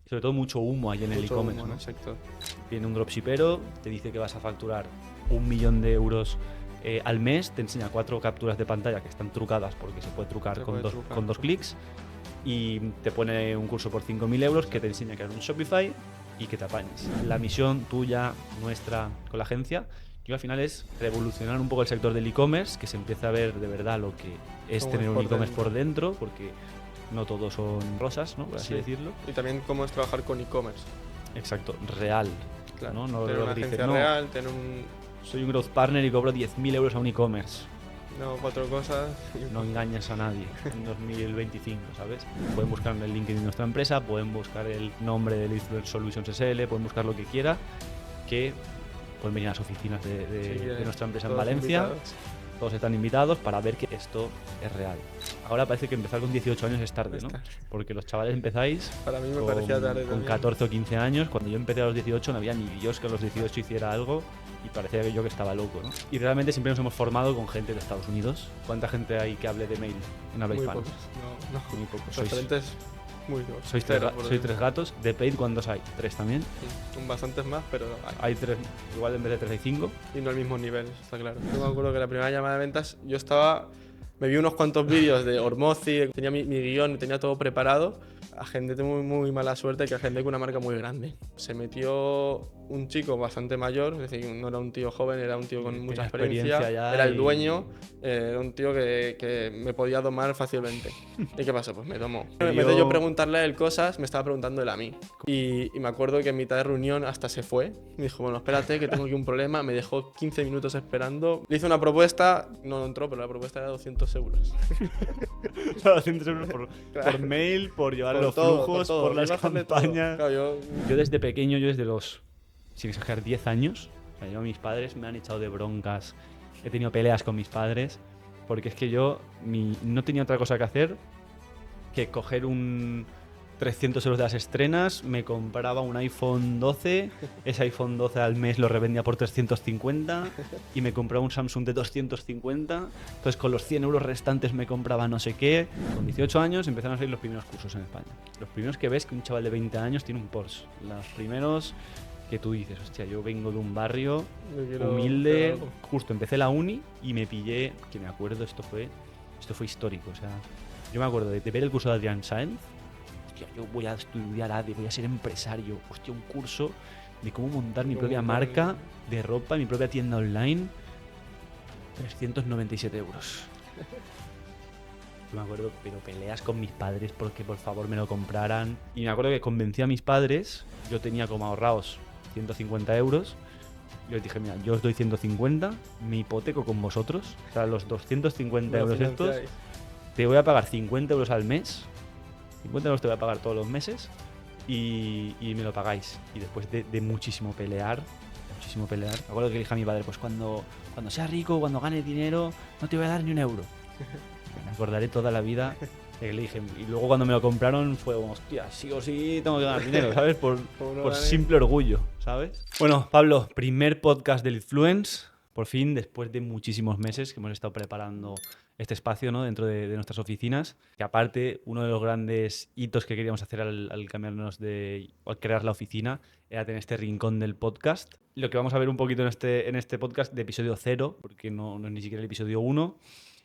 Sobre todo mucho humo ahí en el Mucho e-commerce, humo en ¿no? el sector. Viene un dropshippero, te dice que vas a facturar 1.000.000 de euros al mes, te enseña 4 capturas de pantalla que están trucadas porque se puede trucar Se con puede dos, trucar. con dos clics, y te pone un curso por 5.000 euros que te enseña a crear un Shopify y que te apañes. La misión tuya, nuestra, con la agencia, que al final es revolucionar un poco el sector del e-commerce, que se empiece a ver de verdad lo que es Cómo tener es un por e-commerce dentro. por dentro, porque no todos son rosas, ¿no? Por así Sí. decirlo. Y también cómo es trabajar con e-commerce. Exacto, real. Claro. ¿No? Tener Lo una que dices, agencia no, real, tener un... soy un growth partner y cobro 10.000 euros a un e-commerce. No, 4 cosas. No engañas a nadie en 2025, ¿sabes? Pueden buscar en el LinkedIn de nuestra empresa, pueden buscar el nombre de Lead Solutions SL, pueden buscar lo que quiera, que pueden venir a las oficinas de nuestra empresa en todos Valencia. invitados. Todos están invitados para ver que esto es real. Ahora parece que empezar con 18 años es tarde, ¿no? Porque los chavales empezáis Para mí me parecía tarde con también. 14 o 15 años. Cuando yo empecé a los 18 no había ni Dios que a los 18 hiciera algo y parecía que yo que estaba loco, ¿no? Y realmente siempre nos hemos formado con gente de Estados Unidos. ¿Cuánta gente hay que hable de mail en habla Muy hispana? pocos. No. Muy pocos. Referentes muy Sois cero, por sois decirlo. 3 gatos. De paid, ¿cuántos hay? 3 también. Sí, son bastantes más, pero hay. Hay 3, igual en vez de 3 hay 5. Y no al mismo nivel, está claro. Yo me acuerdo que la primera llamada de ventas, yo estaba... Me vi unos cuantos vídeos de Hormozi, tenía mi guión, tenía todo preparado. Agendé muy mala suerte que agendé con una marca muy grande. Se metió un chico bastante mayor, es decir, no era un tío joven, era un tío con mucha Tenía experiencia. experiencia ya Era el y- dueño, era un tío que me podía domar fácilmente. ¿Y qué pasó? Pues me tomó. Me En vez de dio- yo preguntarle a él cosas, me estaba preguntando él a mí. Y me acuerdo que en mitad de reunión hasta se fue. Me dijo, bueno, espérate, que tengo aquí un problema. Me dejó 15 minutos esperando. Le hice una propuesta, no entró, pero la propuesta era 200 euros. 200 euros por Claro. mail, por llevar Por los todo, flujos, todo. por Yo las iba a hacerle todo. campañas. Claro, Yo desde pequeño, yo desde los, sin exagerar, 10 años, o sea, yo, mis padres me han echado de broncas, he tenido peleas con mis padres, porque es que yo no tenía otra cosa que hacer que coger un 300 euros de las estrenas, me compraba un iPhone 12, ese iPhone 12 al mes lo revendía por 350 y me compraba un Samsung de 250, entonces con los 100 euros restantes me compraba no sé qué. Con 18 años empezaron a salir los primeros cursos en España. Los primeros que ves que un chaval de 20 años tiene un Porsche. Los primeros que tú dices, hostia, yo vengo de un barrio yo quiero humilde, hacer algo. justo empecé la uni y me pillé, que me acuerdo, esto fue histórico, o sea, yo me acuerdo de ver el curso de Adrián Sáenz. Hostia, yo voy a estudiar ADE, voy a ser empresario. Hostia, un curso de cómo montar mi propia marca de ropa, mi propia tienda online. 397 euros. Yo me acuerdo, pero peleas con mis padres porque por favor me lo compraran. Y me acuerdo que convencí a mis padres, yo tenía como ahorrados 150 euros. Yo les dije, mira, yo os doy 150, me hipoteco con vosotros. O sea, los 250 Me lo euros estos, financiáis. te voy a pagar 50 euros al mes. 50 euros te voy a pagar todos los meses y me lo pagáis. Y después de muchísimo pelear, me acuerdo que le dije a mi padre, pues cuando sea rico, cuando gane dinero, no te voy a dar ni un euro. Me acordaré toda la vida de que le dije. Y luego cuando me lo compraron fue como, hostia, sí o sí tengo que ganar dinero, ¿sabes? Por simple orgullo, ¿sabes? Bueno, Pablo, primer podcast del Influence. Por fin, después de muchísimos meses que hemos estado preparando este espacio, ¿no? Dentro de nuestras oficinas. Que aparte, uno de los grandes hitos que queríamos hacer al cambiarnos al crear la oficina era tener este rincón del podcast. Lo que vamos a ver un poquito en este podcast de episodio 0, porque no es ni siquiera el episodio 1,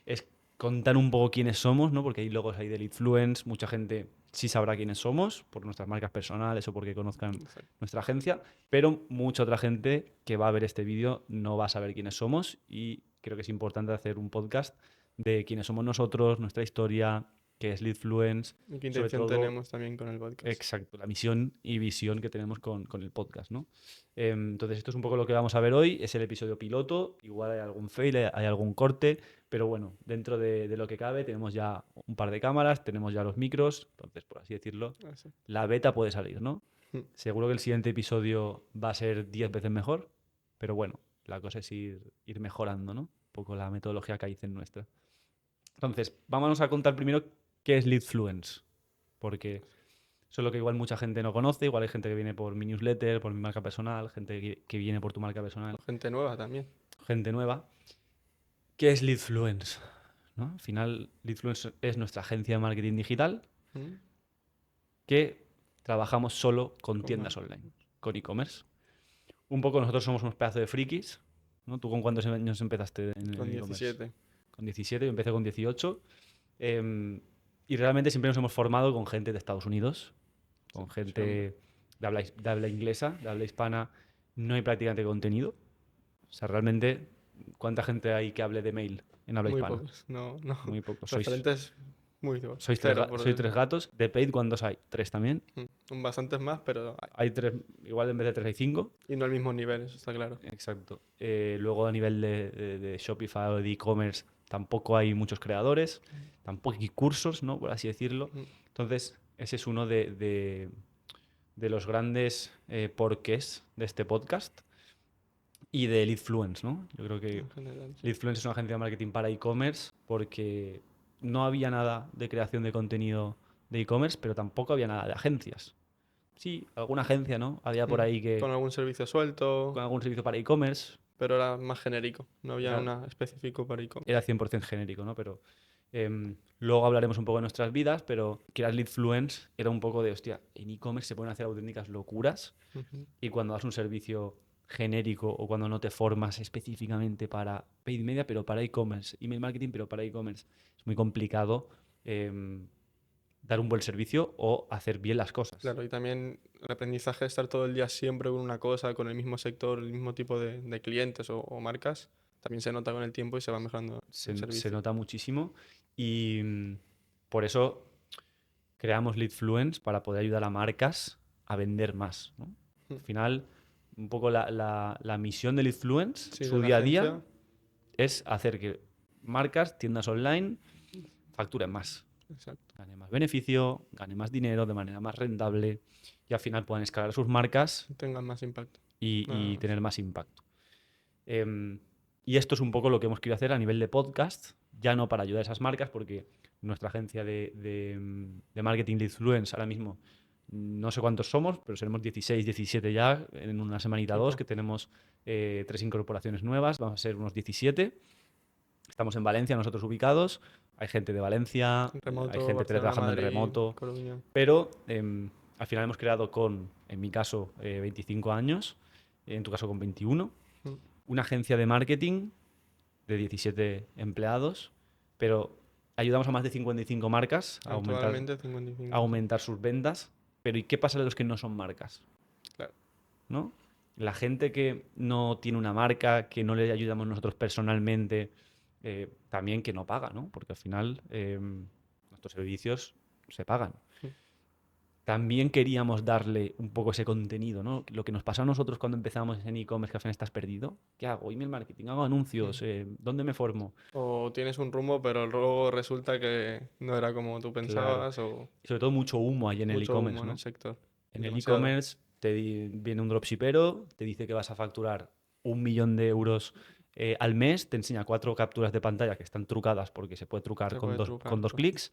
es contar un poco quiénes somos, ¿no? Porque hay logos ahí del Influence, mucha gente sí sabrá quiénes somos, por nuestras marcas personales o porque conozcan nuestra agencia, pero mucha otra gente que va a ver este vídeo no va a saber quiénes somos y creo que es importante hacer un podcast de quiénes somos nosotros, nuestra historia, qué es Leadfluence. ¿Y qué Sobre intención todo, tenemos también con el podcast? exacto, la misión y visión que tenemos con el podcast, ¿no? Entonces esto es un poco lo que vamos a ver hoy, es el episodio piloto, igual hay algún fail, hay algún corte, pero bueno, dentro de lo que cabe tenemos ya un par de cámaras, tenemos ya los micros, entonces por así decirlo, Así. la beta puede salir, ¿no? Mm. Seguro que el siguiente episodio va a ser 10 veces mejor, pero bueno, la cosa es ir mejorando, ¿no? Un poco la metodología Kaizen nuestra. Entonces, vámonos a contar primero qué es Leadfluence, porque eso es lo que igual mucha gente no conoce, igual hay gente que viene por mi newsletter, por mi marca personal, gente que viene por tu marca personal, Gente nueva también. gente nueva. ¿Qué es Leadfluence? ¿No? Al final, Leadfluence es nuestra agencia de marketing digital Mm. que trabajamos solo con tiendas online, con e-commerce. Un poco nosotros somos unos pedazos de frikis, ¿no? ¿Tú con cuántos años empezaste en Con el e-commerce? 17. Con 17, yo empecé con 18. Y realmente siempre nos hemos formado con gente de Estados Unidos, con gente de habla inglesa, de habla hispana. No hay prácticamente contenido. O sea, realmente, ¿cuánta gente hay que hable de mail en habla Muy hispana? pocos. No, no. Muy poco. Referentes muy Sois cero, por sois tres decirlo. gatos. De paid, ¿cuántos hay? ¿Tres también? Bastantes más, pero Hay tres, igual en vez de tres hay cinco. y no al mismo nivel, eso está claro. Exacto. Luego a nivel de Shopify o de e-commerce tampoco hay muchos creadores, tampoco hay cursos, ¿no? Por así decirlo. Entonces, ese es uno de los grandes porqués de este podcast y de Leadfluence, ¿no? Yo creo que En general, sí. Leadfluence es una agencia de marketing para e-commerce porque no había nada de creación de contenido de e-commerce, pero tampoco había nada de agencias. Sí, alguna agencia, ¿no? Había por ahí que Con algún servicio suelto, con algún servicio para e-commerce, pero era más genérico. No había era, una específico para e-commerce. era 100% genérico, ¿no? Pero luego hablaremos un poco de nuestras vidas, pero que era Leadfluence era un poco de, hostia, en e-commerce se pueden hacer auténticas locuras y cuando das un servicio genérico o cuando no te formas específicamente para paid media, pero para e-commerce, email marketing, pero para e-commerce, es muy complicado dar un buen servicio o hacer bien las cosas. Claro, y también el aprendizaje de estar todo el día siempre con una cosa, con el mismo sector, el mismo tipo de clientes o marcas, también se nota con el tiempo y se va mejorando el servicio. Se nota muchísimo y por eso creamos Leadfluence para poder ayudar a marcas a vender más, ¿no? Al final, un poco la misión de Leadfluence, Sí, su de la día a día, agencia. es hacer que marcas, tiendas online, facturen más, Exacto. ganen más beneficio, ganen más dinero de manera más rentable y al final puedan escalar sus marcas Tengan más impacto. y Nada más. tener más impacto. Y esto es un poco lo que hemos querido hacer a nivel de podcast, ya no para ayudar a esas marcas, porque nuestra agencia de marketing Leadfluence ahora mismo no sé cuántos somos, pero seremos 16, 17 ya en una semanita dos, que tenemos 3 incorporaciones nuevas, vamos a ser unos 17. Estamos en Valencia, nosotros ubicados. Hay gente de Valencia, hay Remoto, gente Barcelona, teletrabajando en Madrid, remoto, Coruña. pero al final hemos creado en mi caso, 25 años, en tu caso con 21, una agencia de marketing de 17 empleados, pero ayudamos a más de 55 marcas a Actualmente 55. aumentar sus ventas. Pero ¿y qué pasa de los que no son marcas? Claro. ¿No? La gente que no tiene una marca, que no le ayudamos nosotros personalmente, también que no paga, ¿no? Porque al final nuestros servicios se pagan. También queríamos darle un poco ese contenido, ¿no? Lo que nos pasó a nosotros cuando empezamos en e-commerce, que al final estás perdido. ¿Qué hago? Email marketing, hago anuncios, ¿dónde me formo? O tienes un rumbo, pero luego resulta que no era como tú Claro. pensabas, o Y sobre todo mucho humo hay en el mucho e-commerce, humo en ¿no? el sector. En el Demasiado. e-commerce viene un dropshipero, te dice que vas a facturar 1 millón de euros al mes, te enseña 4 capturas de pantalla que están trucadas porque se puede trucar Se con puede dos, trucar, con dos pues. clics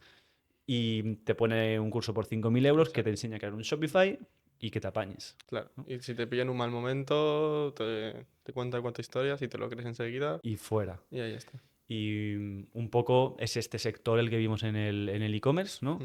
y te pone un curso por 5.000 euros que te Exacto. enseña a crear un Shopify y que te apañes. Claro. ¿No? Y si te pillan un mal momento, te cuenta cuatro historias y te lo crees enseguida Y fuera. y ahí está. Y un poco es este sector el que vimos en el e-commerce, ¿no?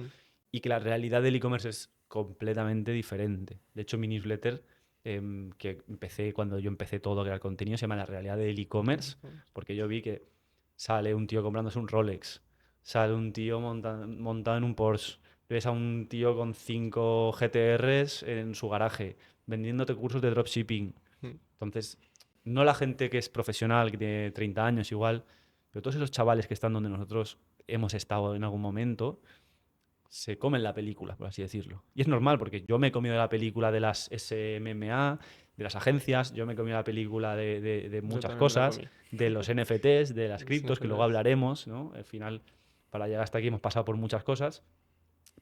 Y que la realidad del e-commerce es completamente diferente. De hecho, mi newsletter, que empecé cuando yo empecé todo a crear contenido, se llama La realidad del e-commerce, porque yo vi que sale un tío comprándose un Rolex, sale un tío montado en un Porsche, ves a un tío con 5 GTRs en su garaje, vendiéndote cursos de dropshipping. Entonces, no la gente que es profesional, que tiene 30 años igual, pero todos esos chavales que están donde nosotros hemos estado en algún momento, se comen la película, por así decirlo. Y es normal, porque yo me he comido la película de las SMMA, de las agencias, yo me he comido la película de Yo muchas también me la cosas, comí. de los NFTs, de las Los criptos, que luego NFTs. hablaremos, ¿no? Al final, para llegar hasta aquí hemos pasado por muchas cosas,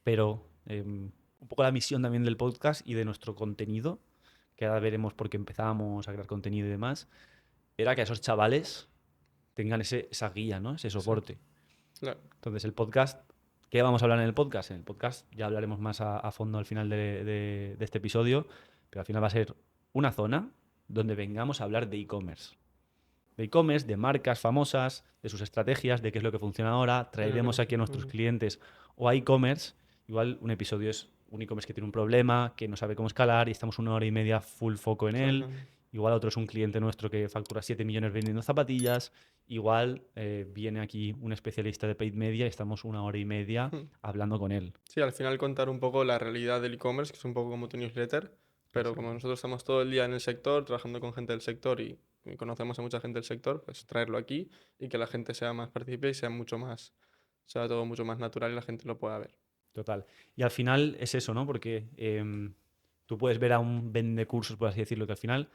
pero un poco la misión también del podcast y de nuestro contenido, que ahora veremos por qué empezamos a crear contenido y demás, era que esos chavales tengan esa guía, ¿no? Ese soporte. Claro. Entonces, el podcast, ¿qué vamos a hablar en el podcast? En el podcast ya hablaremos más a fondo al final de este episodio, pero al final va a ser una zona donde vengamos a hablar de e-commerce. De e-commerce, de marcas famosas, de sus estrategias, de qué es lo que funciona ahora. Traeremos aquí a nuestros clientes o a e-commerce. Igual un episodio es un e-commerce que tiene un problema, que no sabe cómo escalar y estamos 1 hora y media full foco en él. Exactamente. Igual otro es un cliente nuestro que factura 7 millones vendiendo zapatillas. Igual viene aquí un especialista de paid media y estamos 1 hora y media Mm. hablando con él. Sí, al final contar un poco la realidad del e-commerce, que es un poco como tu newsletter, pero como Exacto. nosotros estamos todo el día en el sector, trabajando con gente del sector y conocemos a mucha gente del sector, pues traerlo aquí y que la gente sea más partícipe y sea mucho más, sea todo mucho más natural y la gente lo pueda ver. Total. Y al final es eso, ¿no? Porque tú puedes ver a un vende cursos, por así decirlo, que al final,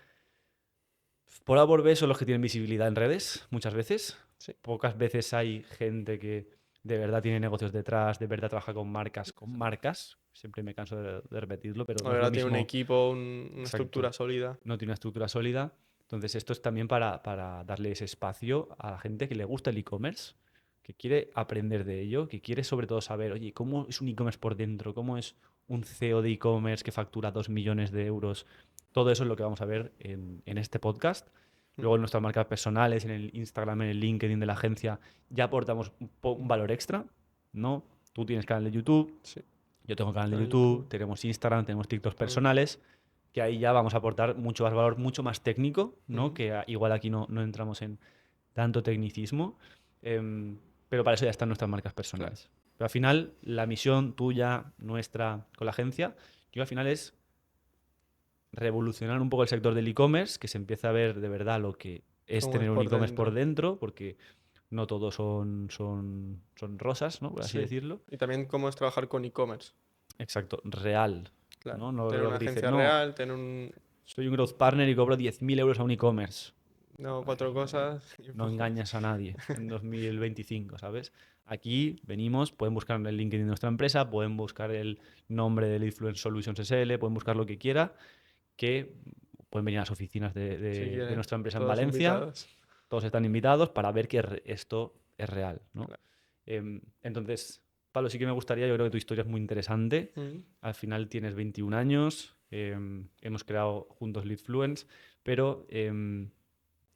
por A o por B, son los que tienen visibilidad en redes, muchas veces. Sí, Pocas veces hay gente que de verdad tiene negocios detrás, de verdad trabaja con marcas, con marcas. Siempre me canso de repetirlo, pero la no es lo verdad tiene un mismo. equipo, una Exacto. estructura sólida. No tiene una estructura sólida. Entonces, esto es también para darle ese espacio a la gente que le gusta el e-commerce, que quiere aprender de ello, que quiere sobre todo saber, oye, ¿cómo es un e-commerce por dentro? ¿Cómo es un CEO de e-commerce que factura 2 millones de euros? Todo eso es lo que vamos a ver en este podcast. Mm. Luego en nuestras marcas personales, en el Instagram, en el LinkedIn de la agencia, ya aportamos un valor extra, ¿no? Tú tienes canal de YouTube, Sí, yo tengo canal de en YouTube, YouTube tenemos Instagram, tenemos TikToks también. personales, que ahí ya vamos a aportar mucho más valor, mucho más técnico, ¿no? Ujú. Que igual aquí no entramos en tanto tecnicismo, pero para eso ya están nuestras marcas Claro. personales. Pero al final, la misión tuya, nuestra, con la agencia, yo al final es revolucionar un poco el sector del e-commerce, que se empiece a ver de verdad lo que es ¿Cómo es tener un por e-commerce por dentro? dentro, porque no todos son rosas, ¿no? Por así Sí. decirlo. Y también cómo es trabajar con e-commerce. Exacto, real, Claro. ¿no? No Tener lo una que te dicen, agencia no, real, tener un... soy un growth partner y cobro 10.000 euros a un e-commerce. No, cuatro cosas y No poco más. engañas a nadie en 2025, ¿sabes? Aquí venimos, pueden buscar en el LinkedIn de nuestra empresa, pueden buscar el nombre del Influence Solutions SL, pueden buscar lo que quiera, que pueden venir a las oficinas Si de quieren, nuestra empresa en todos Valencia, invitados. todos están invitados para ver que esto es real, ¿no? Claro. Entonces, Pablo, sí que me gustaría, yo creo que tu historia es muy interesante. Mm. Al final tienes 21 años, hemos creado juntos Leadfluence, pero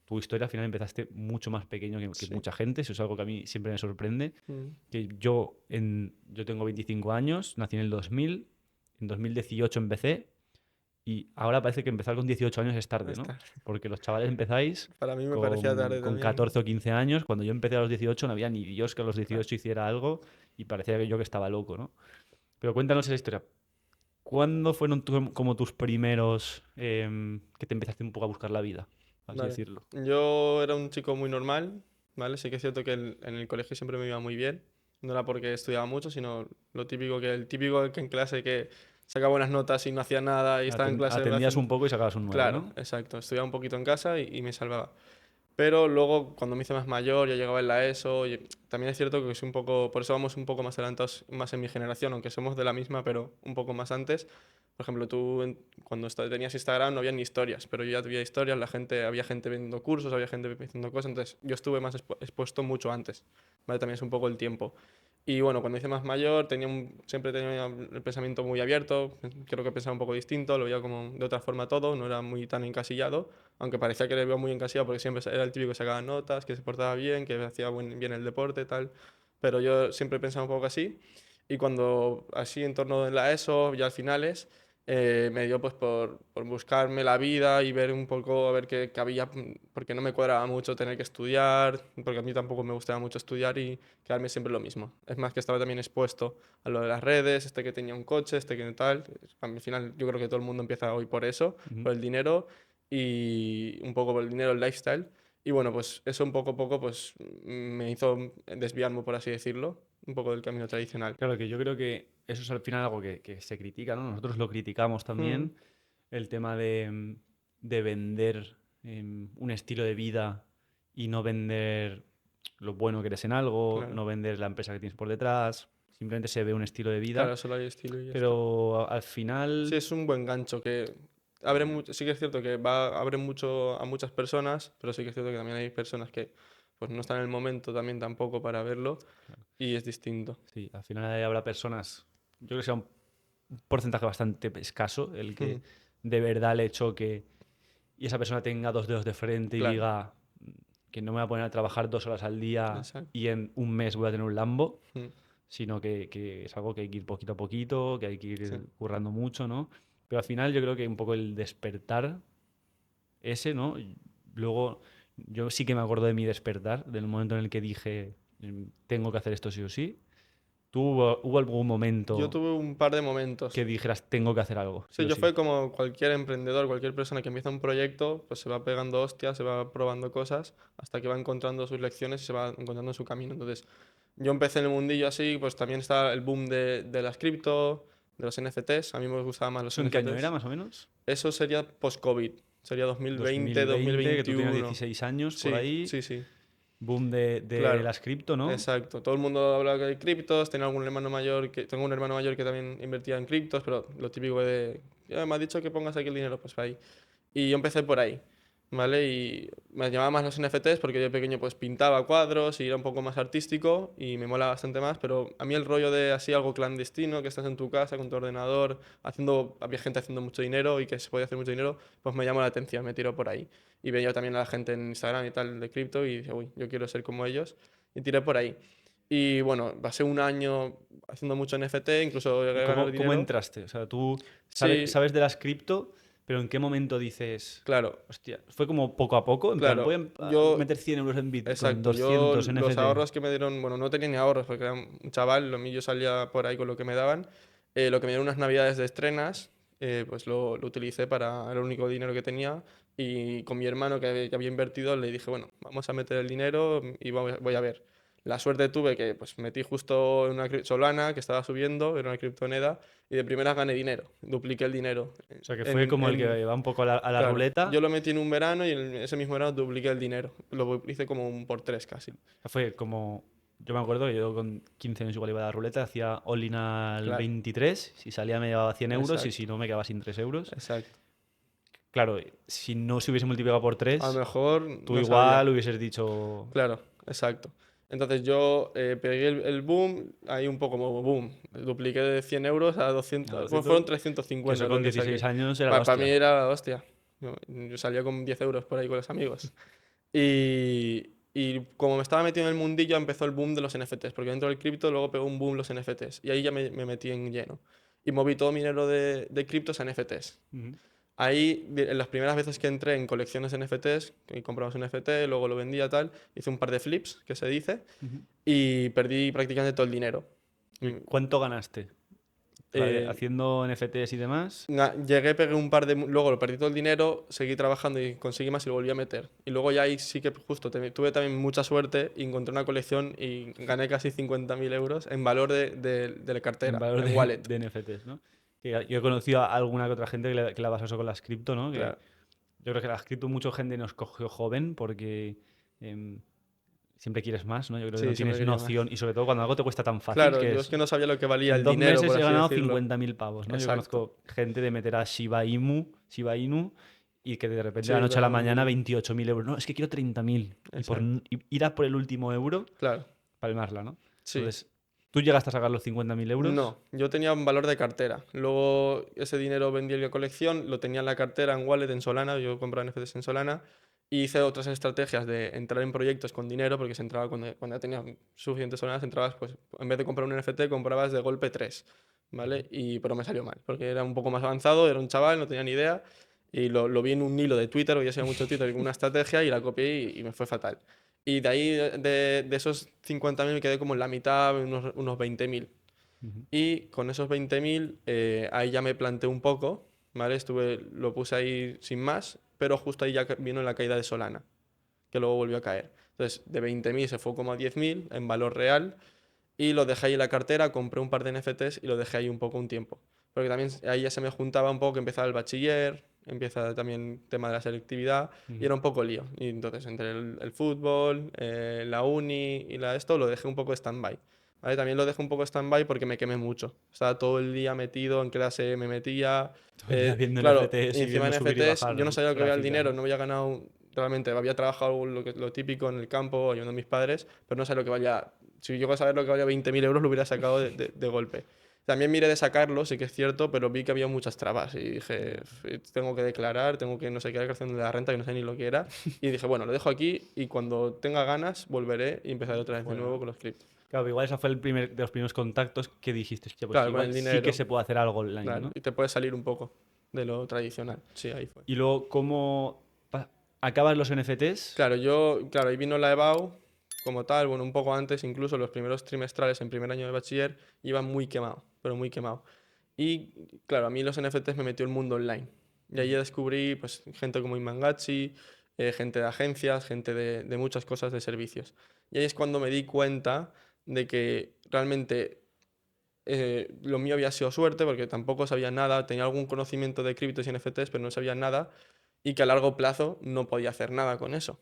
tu historia al final empezaste mucho más pequeño que Sí. mucha gente, eso es algo que a mí siempre me sorprende. Mm. Que yo tengo 25 años, nací en el 2000, en 2018 empecé y ahora parece que empezar con 18 años es tarde, ¿no? Está. Porque los chavales empezáis Para mí me parecía tarde con también. 14 o 15 años. Cuando yo empecé a los 18 no había ni Dios que a los Claro. 18 hiciera algo y parecía que yo que estaba loco, ¿no? Pero cuéntanos esa historia. ¿Cuándo fueron como tus primeros que te empezaste un poco a buscar la vida? Así Vale. decirlo. Yo era un chico muy normal, ¿vale? Sí que es cierto que en el colegio siempre me iba muy bien. No era porque estudiaba mucho, sino lo típico que el típico que en clase que saca buenas notas y no hacía nada y estaba en clase Atendías un haciendo... poco y sacabas un 9, Claro, ¿no? exacto. Estudiaba un poquito en casa y me salvaba. Pero luego, cuando me hice más mayor, ya llegaba en la ESO, y también es cierto que soy un poco, por eso vamos un poco más adelantados, más en mi generación, aunque somos de la misma, pero un poco más antes. Por ejemplo, tú cuando tenías Instagram no había ni historias, pero yo ya tenía historias, había gente vendiendo cursos, había gente haciendo cosas, entonces yo estuve más expuesto mucho antes, ¿vale? También es un poco el tiempo. Y bueno, cuando hice más mayor, siempre tenía el pensamiento muy abierto, creo que pensaba un poco distinto, lo veía como de otra forma todo, no era muy tan encasillado, aunque parecía que le veo muy encasillado porque siempre era el típico que sacaba notas, que se portaba bien, que hacía bien el deporte, tal. Pero yo siempre pensaba un poco así. Y cuando así en torno de la ESO, ya al finales, me dio pues por buscarme la vida y ver un poco, a ver qué había, porque no me cuadraba mucho tener que estudiar, porque a mí tampoco me gustaba mucho estudiar y quedarme siempre lo mismo. Es más que estaba también expuesto a lo de las redes, este que tenía un coche, este que tal. Al final yo creo que todo el mundo empieza hoy por eso, Ujú. por el dinero y un poco por el dinero, el lifestyle. Y bueno, pues eso un poco a poco pues me hizo desviarme, por así decirlo, un poco del camino tradicional. Claro que yo creo que eso es al final algo que se critica, ¿no? Nosotros lo criticamos Mm. también, el tema de vender un estilo de vida y no vender lo bueno que eres en algo, Claro, no vender la empresa que tienes por detrás, simplemente se ve un estilo de vida, claro, solo hay estilo y ya está. pero al Sí, final, es un buen gancho que sí que es cierto que abre mucho a muchas personas, pero sí que es cierto que también hay personas que pues no están en el momento también tampoco para verlo claro, y es distinto. sí, al final habrá personas, yo creo que sea un porcentaje bastante escaso el que Mm. de verdad le choque y esa persona tenga dos dedos de frente y Claro, diga que no me voy a poner a trabajar 2 horas al día exacto. y en un mes voy a tener un Lambo, Mm. sino que es algo que hay que ir poquito a poquito, que hay que ir Sí. currando mucho, ¿no? Pero al final yo creo que un poco el despertar ese, ¿no? Y luego yo sí que me acuerdo de mi despertar, del momento en el que dije, tengo que hacer esto sí o sí. ¿Hubo algún Yo momento tuve un par de momentos. que dijeras, tengo que hacer algo, sí Sí, o yo sí? fue como cualquier emprendedor, cualquier persona que empieza un proyecto, pues se va pegando hostias, se va probando cosas, hasta que va encontrando sus lecciones y se va encontrando su camino. Entonces, yo empecé en el mundillo así, pues también está el boom de las cripto, de los NFTs. A mí me gustaban más los ¿Eso en qué año era, NFTs. más o menos? Eso sería post-COVID, sería 2020, 2020, que tú tienes 2021. 16 años por Sí, ahí, sí, sí. boom de Claro, las cripto, ¿no? exacto. Todo el mundo habla de criptos. Tengo un hermano mayor que también invertía en criptos, pero lo típico de, "Ya me ha dicho que pongas aquí el dinero, pues ahí". Y yo empecé por ahí, ¿vale? Y me llamaban más los NFTs porque yo de pequeño pues pintaba cuadros y era un poco más artístico y me mola bastante más, pero a mí el rollo de así algo clandestino, que estás en tu casa con tu ordenador, había gente haciendo mucho dinero y que se podía hacer mucho dinero, pues me llamó la atención, me tiró por ahí. Y veía también a la gente en Instagram y tal de cripto y dije, uy, yo quiero ser como ellos y tiré por ahí. Y bueno, pasé un año haciendo mucho NFT, incluso ¿Y llegué a ganar cómo dinero. entraste? O sea, tú Sí, sabes de las cripto, pero ¿en qué momento dices, claro, hostia, fue como poco a poco, en plan, voy claro. a Yo meter 100 euros en Bitcoin, Exacto, yo 200 en los NFT? ahorros que me dieron, bueno, no tenía ni ahorros porque era un chaval, lo mío yo salía por ahí con lo que me daban. Lo que me dieron unas navidades de estrenas, pues lo utilicé para, era el único dinero que tenía. Y con mi hermano que había invertido le dije, bueno, vamos a meter el dinero y voy a ver. La suerte tuve que pues metí justo en una Solana que estaba subiendo, era una criptoneda, y de primeras gané dinero, dupliqué el dinero. O sea, que fue como el que va un poco a la Claro, ruleta. yo lo metí en un verano y ese mismo verano dupliqué el dinero. Lo hice como un por tres casi. Fue como, yo me acuerdo que yo con 15 años igual iba a la ruleta, hacía all-in al Claro, 23, si salía me llevaba 100 euros y si exacto, no me quedaba sin 3 euros. exacto. Claro, si no se hubiese multiplicado por A lo 3, mejor tú no sabía. igual hubieses dicho, Claro, exacto. Entonces yo pegué el boom, ahí un poco como boom. Dupliqué de 100 euros a a 200, bueno, 200, fueron que eso 350 lo con que 16 saqué. años era la Para mí hostia. era la hostia. Yo salía con 10 euros por ahí con los amigos. Y como me estaba metido en el mundillo, empezó el boom de los NFTs, porque dentro del cripto luego pegó un boom los NFTs. Y ahí ya me metí en lleno. Y moví todo mi dinero de criptos a NFTs. Ujú. Ahí, en las primeras veces que entré en colecciones NFTs, que comprabas un NFT, luego lo vendía tal, hice un par de flips, que se dice, Ujú. y perdí prácticamente todo el dinero. ¿Y Mm, cuánto ganaste? O sea, eh, haciendo NFTs y demás. Llegué, pegué un par de... Luego lo perdí todo el dinero, seguí trabajando y conseguí más y lo volví a meter. Y luego ya ahí sí que justo tuve también mucha suerte y encontré una colección y gané casi 50.000 euros en valor de la En cartera, valor en wallet. de NFTs, ¿no? Que yo he conocido a alguna que otra gente que le ha pasado eso con las cripto, ¿no? Que Claro, yo creo que las cripto mucha gente nos cogió joven porque em, siempre quieres más, ¿no? Yo creo que no sí, siempre tienes quería más. noción y sobre todo cuando algo te cuesta tan fácil Claro, que yo es es... que no sabía lo que valía En el dos dinero, meses por he así ganado decirlo. 50.000 pavos, ¿no? Yo Exacto. conozco gente de meter a Shiba Inu y que de repente Sí, de la yo noche a la también lo mañana vi. 28.000 euros. No, es que quiero 30.000. Y Exacto. ir a por el último euro, Claro, palmarla, ¿no? sí. Entonces, ¿tú llegaste a sacar los 50.000 euros? No, yo tenía un valor de cartera. Luego ese dinero vendí en la colección, lo tenía en la cartera, en wallet, en Solana. Yo compraba NFTs en Solana. Y hice otras estrategias de entrar en proyectos con dinero, porque se entraba cuando ya tenía suficientes Solanas, entrabas, pues en vez de comprar un NFT, comprabas de golpe tres, ¿vale? Pero me salió mal, porque era un poco más avanzado, era un chaval, no tenía ni idea. Y lo vi en un hilo de Twitter, porque yo seguía mucho Twitter, con una estrategia y la copié y me fue fatal. Y de ahí, de esos 50.000, me quedé como en la mitad, unos 20.000. Ujú. Y con esos 20.000, ahí ya me planté un poco, ¿vale? Lo puse ahí sin más, pero justo ahí ya vino la caída de Solana, que luego volvió a caer. Entonces, de 20.000 se fue como a 10.000 en valor real y lo dejé ahí en la cartera, compré un par de NFTs y lo dejé ahí un poco un tiempo. Porque también ahí ya se me juntaba un poco que empezaba el bachiller, empieza también el tema de la selectividad y Ujú. era un poco lío. Y entonces entre el fútbol, la uni y esto lo dejé un poco stand-by. ¿Vale? También lo dejé un poco stand-by porque me quemé mucho. Estaba todo el día metido en clase, me metía. Todo el día viendo Claro, NFTs y y encima viendo de subir y NFTs, yo bajar no sabía lo que había el gráficas, dinero, ¿no? no había ganado realmente, había trabajado lo típico en el campo, ayudando a mis padres, pero no sabía lo que valía. Si llego a saber lo que valía 20.000 euros, lo hubiera sacado de golpe. También miré de sacarlo, sí que es cierto, pero vi que había muchas trabas y dije, Ya. Tengo que declarar, tengo que no sé qué declaración de la renta, que no sé ni lo que era". Y dije, bueno, lo dejo aquí y cuando tenga ganas volveré y empezaré otra vez de Fuera, nuevo ¿no? con los criptos. Claro, igual ese fue de los primeros contactos que dijiste, hostia, pues Claro, con igual el sí dinero. que se puede hacer algo online, Claro, ¿no? y te puedes salir un poco de lo tradicional. Sí, ahí fue. Y luego, ¿cómo acabas los NFTs? Claro, ahí vino la EBAU como tal, bueno, un poco antes, incluso los primeros trimestrales en primer año de bachiller, iba muy quemado, pero muy quemado. Y claro, a mí los NFTs me metió el mundo online. Y ahí descubrí pues, gente como Imangachi, gente de agencias, gente de muchas cosas de servicios. Y ahí es cuando me di cuenta de que realmente lo mío había sido suerte, porque tampoco sabía nada, tenía algún conocimiento de criptos y NFTs, pero no sabía nada, y que a largo plazo no podía hacer nada con eso,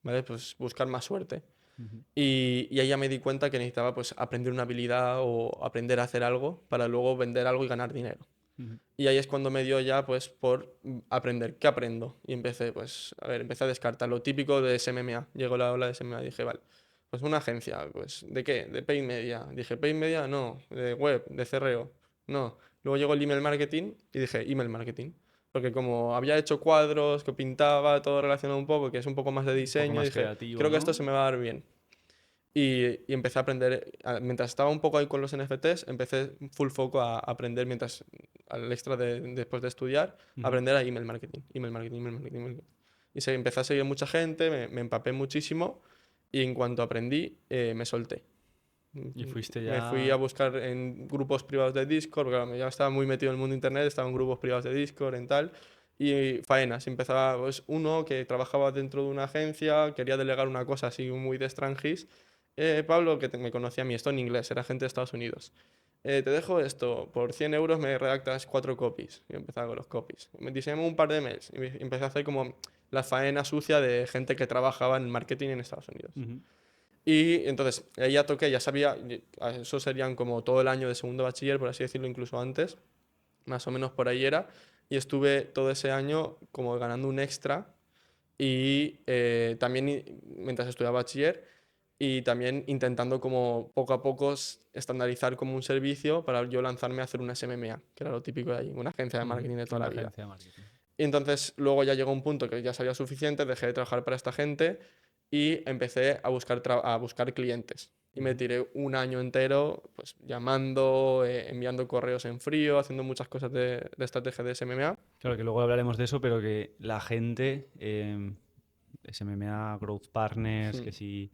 ¿vale? Pues buscar más suerte. Ujú, Y ahí ya me di cuenta que necesitaba pues aprender una habilidad o aprender a hacer algo para luego vender algo y ganar dinero. ujú. Y ahí es cuando me dio ya pues por aprender. ¿Qué aprendo? Y empecé pues, a ver, empecé a descartar lo típico de SMMA. Llegó la ola de SMMA y dije, vale, pues una agencia, pues ¿de qué? De Paid Media. Dije, Paid Media, no. De web, de CRO, no. Luego llegó el email marketing y dije, email marketing. Porque como había hecho cuadros, que pintaba, todo relacionado un poco, que es un poco más de Un poco diseño, más dije, creativo, creo que esto ¿no? se me va a dar bien. Y empecé a aprender, mientras estaba un poco ahí con los NFTs, empecé full foco a aprender mientras, al extra después de estudiar, a Ujú. aprender a email marketing, email marketing, email marketing, email marketing. Y empecé a seguir mucha gente, me empapé muchísimo y en cuanto aprendí, me solté. Y fuiste Me fui a ya... buscar en grupos privados de Discord, porque claro, ya estaba muy metido en el mundo de internet, estaba en grupos privados de Discord, en tal, y faenas. Empezaba pues, uno que trabajaba dentro de una agencia, quería delegar una cosa así muy de extranjis. Pablo, que me conocía a mí, esto en inglés, era gente de Estados Unidos. Te dejo esto, por 100 euros me redactas 4 copies. Y empezaba con los copies. Me diseñamos un par de mails y empecé a hacer como la faena sucia de gente que trabajaba en marketing en Estados Unidos. Ujú. Y entonces, ahí ya toqué, ya sabía, eso serían como todo el año de segundo bachiller, por así decirlo, incluso antes, más o menos por ahí era, y estuve todo ese año como ganando un extra y también mientras estudiaba bachiller y también intentando como poco a poco estandarizar como un servicio para yo lanzarme a hacer una SMMA, que era lo típico de ahí, una agencia de Ujú. marketing de toda Una la vida. agencia de marketing. Y entonces luego ya llegó un punto que ya sabía suficiente, dejé de trabajar para esta gente y empecé a buscar, a buscar clientes. Y me Ujú. tiré un año entero pues, llamando, enviando correos en frío, haciendo muchas cosas de estrategia de SMMA. Claro que luego hablaremos de eso, pero que la gente, SMMA, Growth Partners, Hmm, que si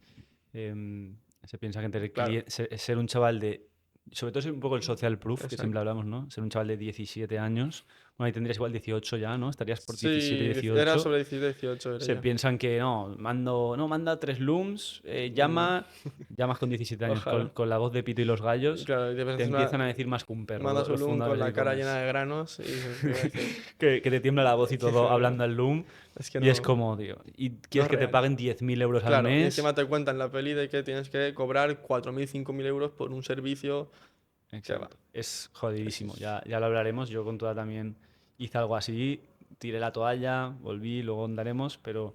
se piensa que claro, ser un chaval de... Sobre todo ser un poco el social proof, que siempre exacto. hablamos, ¿no? Ser un chaval de 17 años. Bueno, ahí tendrías igual 18 ya, ¿no? Estarías por 17, Sí, era 18. sobre 17, 18 era Se ya. piensan que no, manda 3 looms, Mm, llamas con 17 años ojalá. con la voz de Pito y los gallos, Claro, y te empiezan a decir más que un perro, mandas un los loom con fundadores de la cara llena e-commerce. de granos y iba a decir, Que te tiembla la voz y todo hablando al loom. es que Y es no, como, tío, y no quieres es que te real. paguen 10.000 euros al Claro, y mes. encima te cuentan la peli de que tienes que cobrar 4.000 5.000 euros por un servicio que va. Exacto. Es jodidísimo, Es- ya lo hablaremos. Yo con toda también hice algo así, tiré la toalla, volví, luego andaremos, pero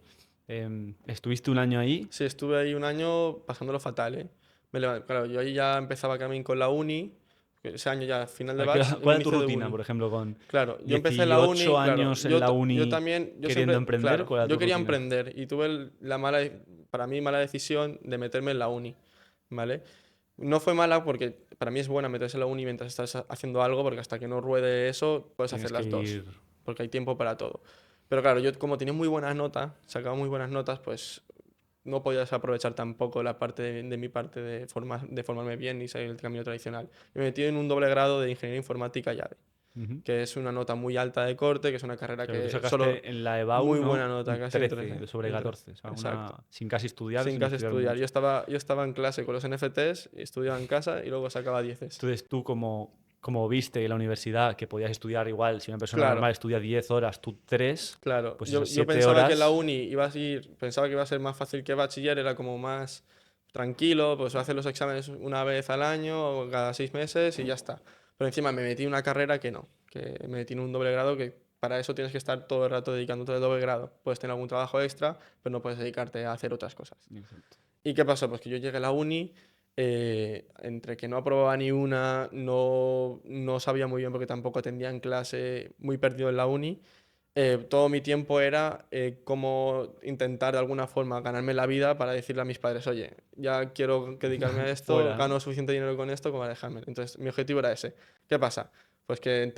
estuviste un año ahí. Sí, estuve ahí un año pasándolo fatal, ¿eh? Claro, yo ahí ya empezaba también con la uni, ese año ya, final de batch, el ¿Cuál era tu inicio de rutina, uni. por ejemplo, con Claro, yo empecé la uni, 18 claro, años en la yo uni también, yo queriendo siempre, emprender? claro, ¿Cuál era yo tu quería rutina? emprender y tuve la mala, para mí, mala decisión de meterme en la uni, ¿vale? No fue mala porque para mí es buena meterse en la uni mientras estás haciendo algo, porque hasta que no ruede eso, puedes hacer Tienes que las dos, ir. porque hay tiempo para todo. Pero claro, yo como tenía muy buenas notas, sacaba muy buenas notas, pues no podías aprovechar tampoco la parte de mi parte de formarme bien y seguir el camino tradicional. Y me metí en un doble grado de ingeniería informática y ADE, Ujú. que es una nota muy alta de corte, que es una carrera Claro, tú que solo sacaste en la EBAU, muy buena ¿no? nota, Un casi un 13, 13 sobre un 13. 14. O sea, Exacto. sin casi estudiar, Sin sin casi estudiar estudiar. mucho. Yo estaba en clase con los NFTs, estudiaba en casa y luego sacaba 10. Entonces tú como viste en la universidad que podías estudiar igual, si una persona Claro, normal estudia 10 horas, tú 3, claro. pues esas Yo 7 pensaba que en la horas, uni pensaba que iba a ser más fácil que bachiller, era como más tranquilo, pues hacer los exámenes una vez al año o cada 6 meses y ya está. Pero encima me metí en una carrera que no, que me metí en un doble grado que para eso tienes que estar todo el rato dedicándote al doble grado. Puedes tener algún trabajo extra, pero no puedes dedicarte a hacer otras cosas. exacto. ¿Y qué pasó? Pues que yo llegué a la uni, entre que no aprobaba ni una, no sabía muy bien porque tampoco atendía en clase, muy perdido en la uni. todo mi tiempo era cómo intentar de alguna forma ganarme la vida para decirle a mis padres, oye, ya quiero dedicarme a esto, Fuera, ¿no? gano suficiente dinero con esto como para dejarme. Entonces, mi objetivo era ese. ¿Qué pasa? Pues que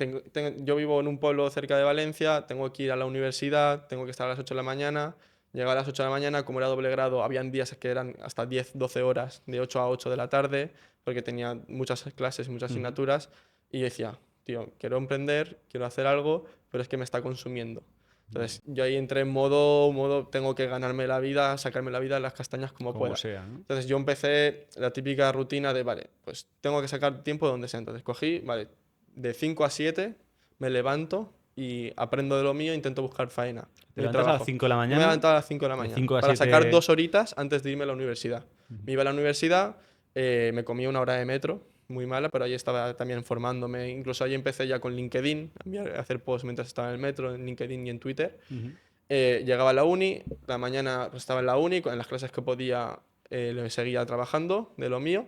yo vivo en un pueblo cerca de Valencia, tengo que ir a la universidad, tengo que estar a las 8 de la mañana. Llegaba a las 8 de la mañana, como era doble grado, habían días que eran hasta 10, 12 horas, de 8 a 8 de la tarde, porque tenía muchas clases, muchas Ujú. asignaturas, y yo decía, tío, quiero emprender, quiero hacer algo, pero es que me está consumiendo. Entonces yo ahí entré en modo, tengo que ganarme la vida, sacarme la vida de las castañas como Como pueda. sea, ¿no? Entonces yo empecé la típica rutina de, vale, pues tengo que sacar tiempo de donde sea. Entonces cogí, vale, de 5 a 7 me levanto y aprendo de lo mío, intento buscar faena, Te mi levantas a las trabajo. 5 de la Yo me mañana, levantaba a las 5 de la de mañana 5 a para sacar 7. 2 horitas antes de irme a la universidad. Ujú. Me iba a la universidad, me comía una hora de metro, muy mala, pero ahí estaba también formándome. Incluso ahí empecé ya con LinkedIn, a hacer posts mientras estaba en el metro, en LinkedIn y en Twitter. Ujú. Llegaba a la uni, la mañana pues, estaba en la uni, en las clases que podía le seguía trabajando de lo mío,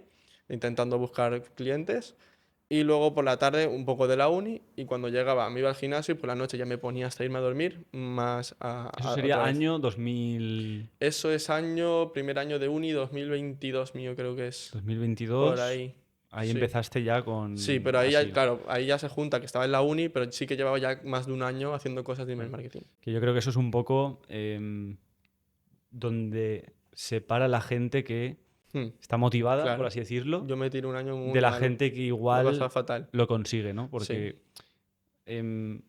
intentando buscar clientes. Y luego por la tarde un poco de la uni y cuando llegaba me iba al gimnasio y por la noche ya me ponía hasta irme a dormir más Eso otra sería vez. año 2000, Eso es primer año de uni 2022 mío creo que es. Por 2022. ahí. Ahí Sí. empezaste ya Sí, con pero ahí ya, así, ¿no? claro, ahí ya se junta que estaba en la uni, pero sí que llevaba ya más de un año haciendo cosas de email Claro. marketing. Que yo creo que eso es un poco donde separa la gente que Hmm, está motivada, por claro. así decirlo, Yo me tiré un año de muy la malo. gente que Lo pasaba igual fatal. lo consigue, ¿no? Sí. Porque em,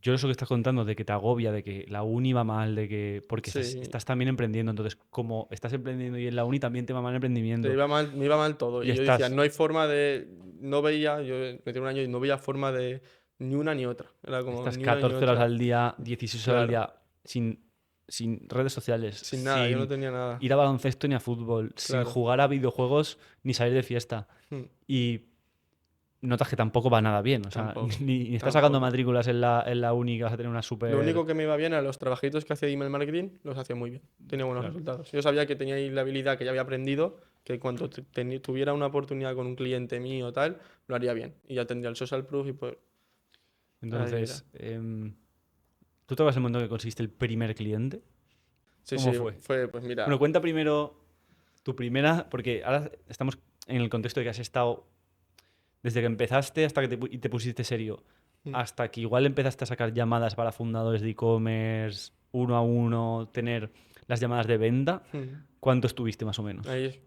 yo eso que estás contando de que te agobia, de que la uni va mal, de que porque estás, Sí. estás también emprendiendo, entonces como estás emprendiendo y en la uni también te va mal el emprendimiento Me iba mal todo. y Y yo decía, estás, no hay forma de. No veía, yo me tiré un año y no veía forma de ni una ni otra. Era como estás ni una ni 14 horas otra. al día, 16 horas al Claro. día sin redes sociales, Sin nada, yo no sin tenía nada. ir a baloncesto ni a fútbol, sin Claro. jugar a videojuegos ni salir de fiesta. Hmm, Y notas que tampoco va nada bien. O sea, Tampoco. ni estás sacando Tampoco. matrículas en la uni que vas a tener una Lo súper. único que me iba bien eran los trabajitos que hacía de email marketing, los hacía muy bien. Tenía buenos Claro. resultados. Yo sabía que tenía ahí la habilidad que ya había aprendido, que cuando tuviera una oportunidad con un cliente mío o tal, lo haría bien. Y ya tendría el social proof y pues ahí era. Entonces, ¿tú te acuerdas el momento que conseguiste el primer cliente? Sí, ¿Cómo sí, fue? fue, pues Bueno, mira. cuenta primero tu primera, porque ahora estamos en el contexto de que has estado desde que empezaste hasta que y te pusiste serio, mm, hasta que igual empezaste a sacar llamadas para fundadores de e-commerce, uno a uno, tener las llamadas de venta. mm, ¿Cuánto estuviste más o menos? Ahí,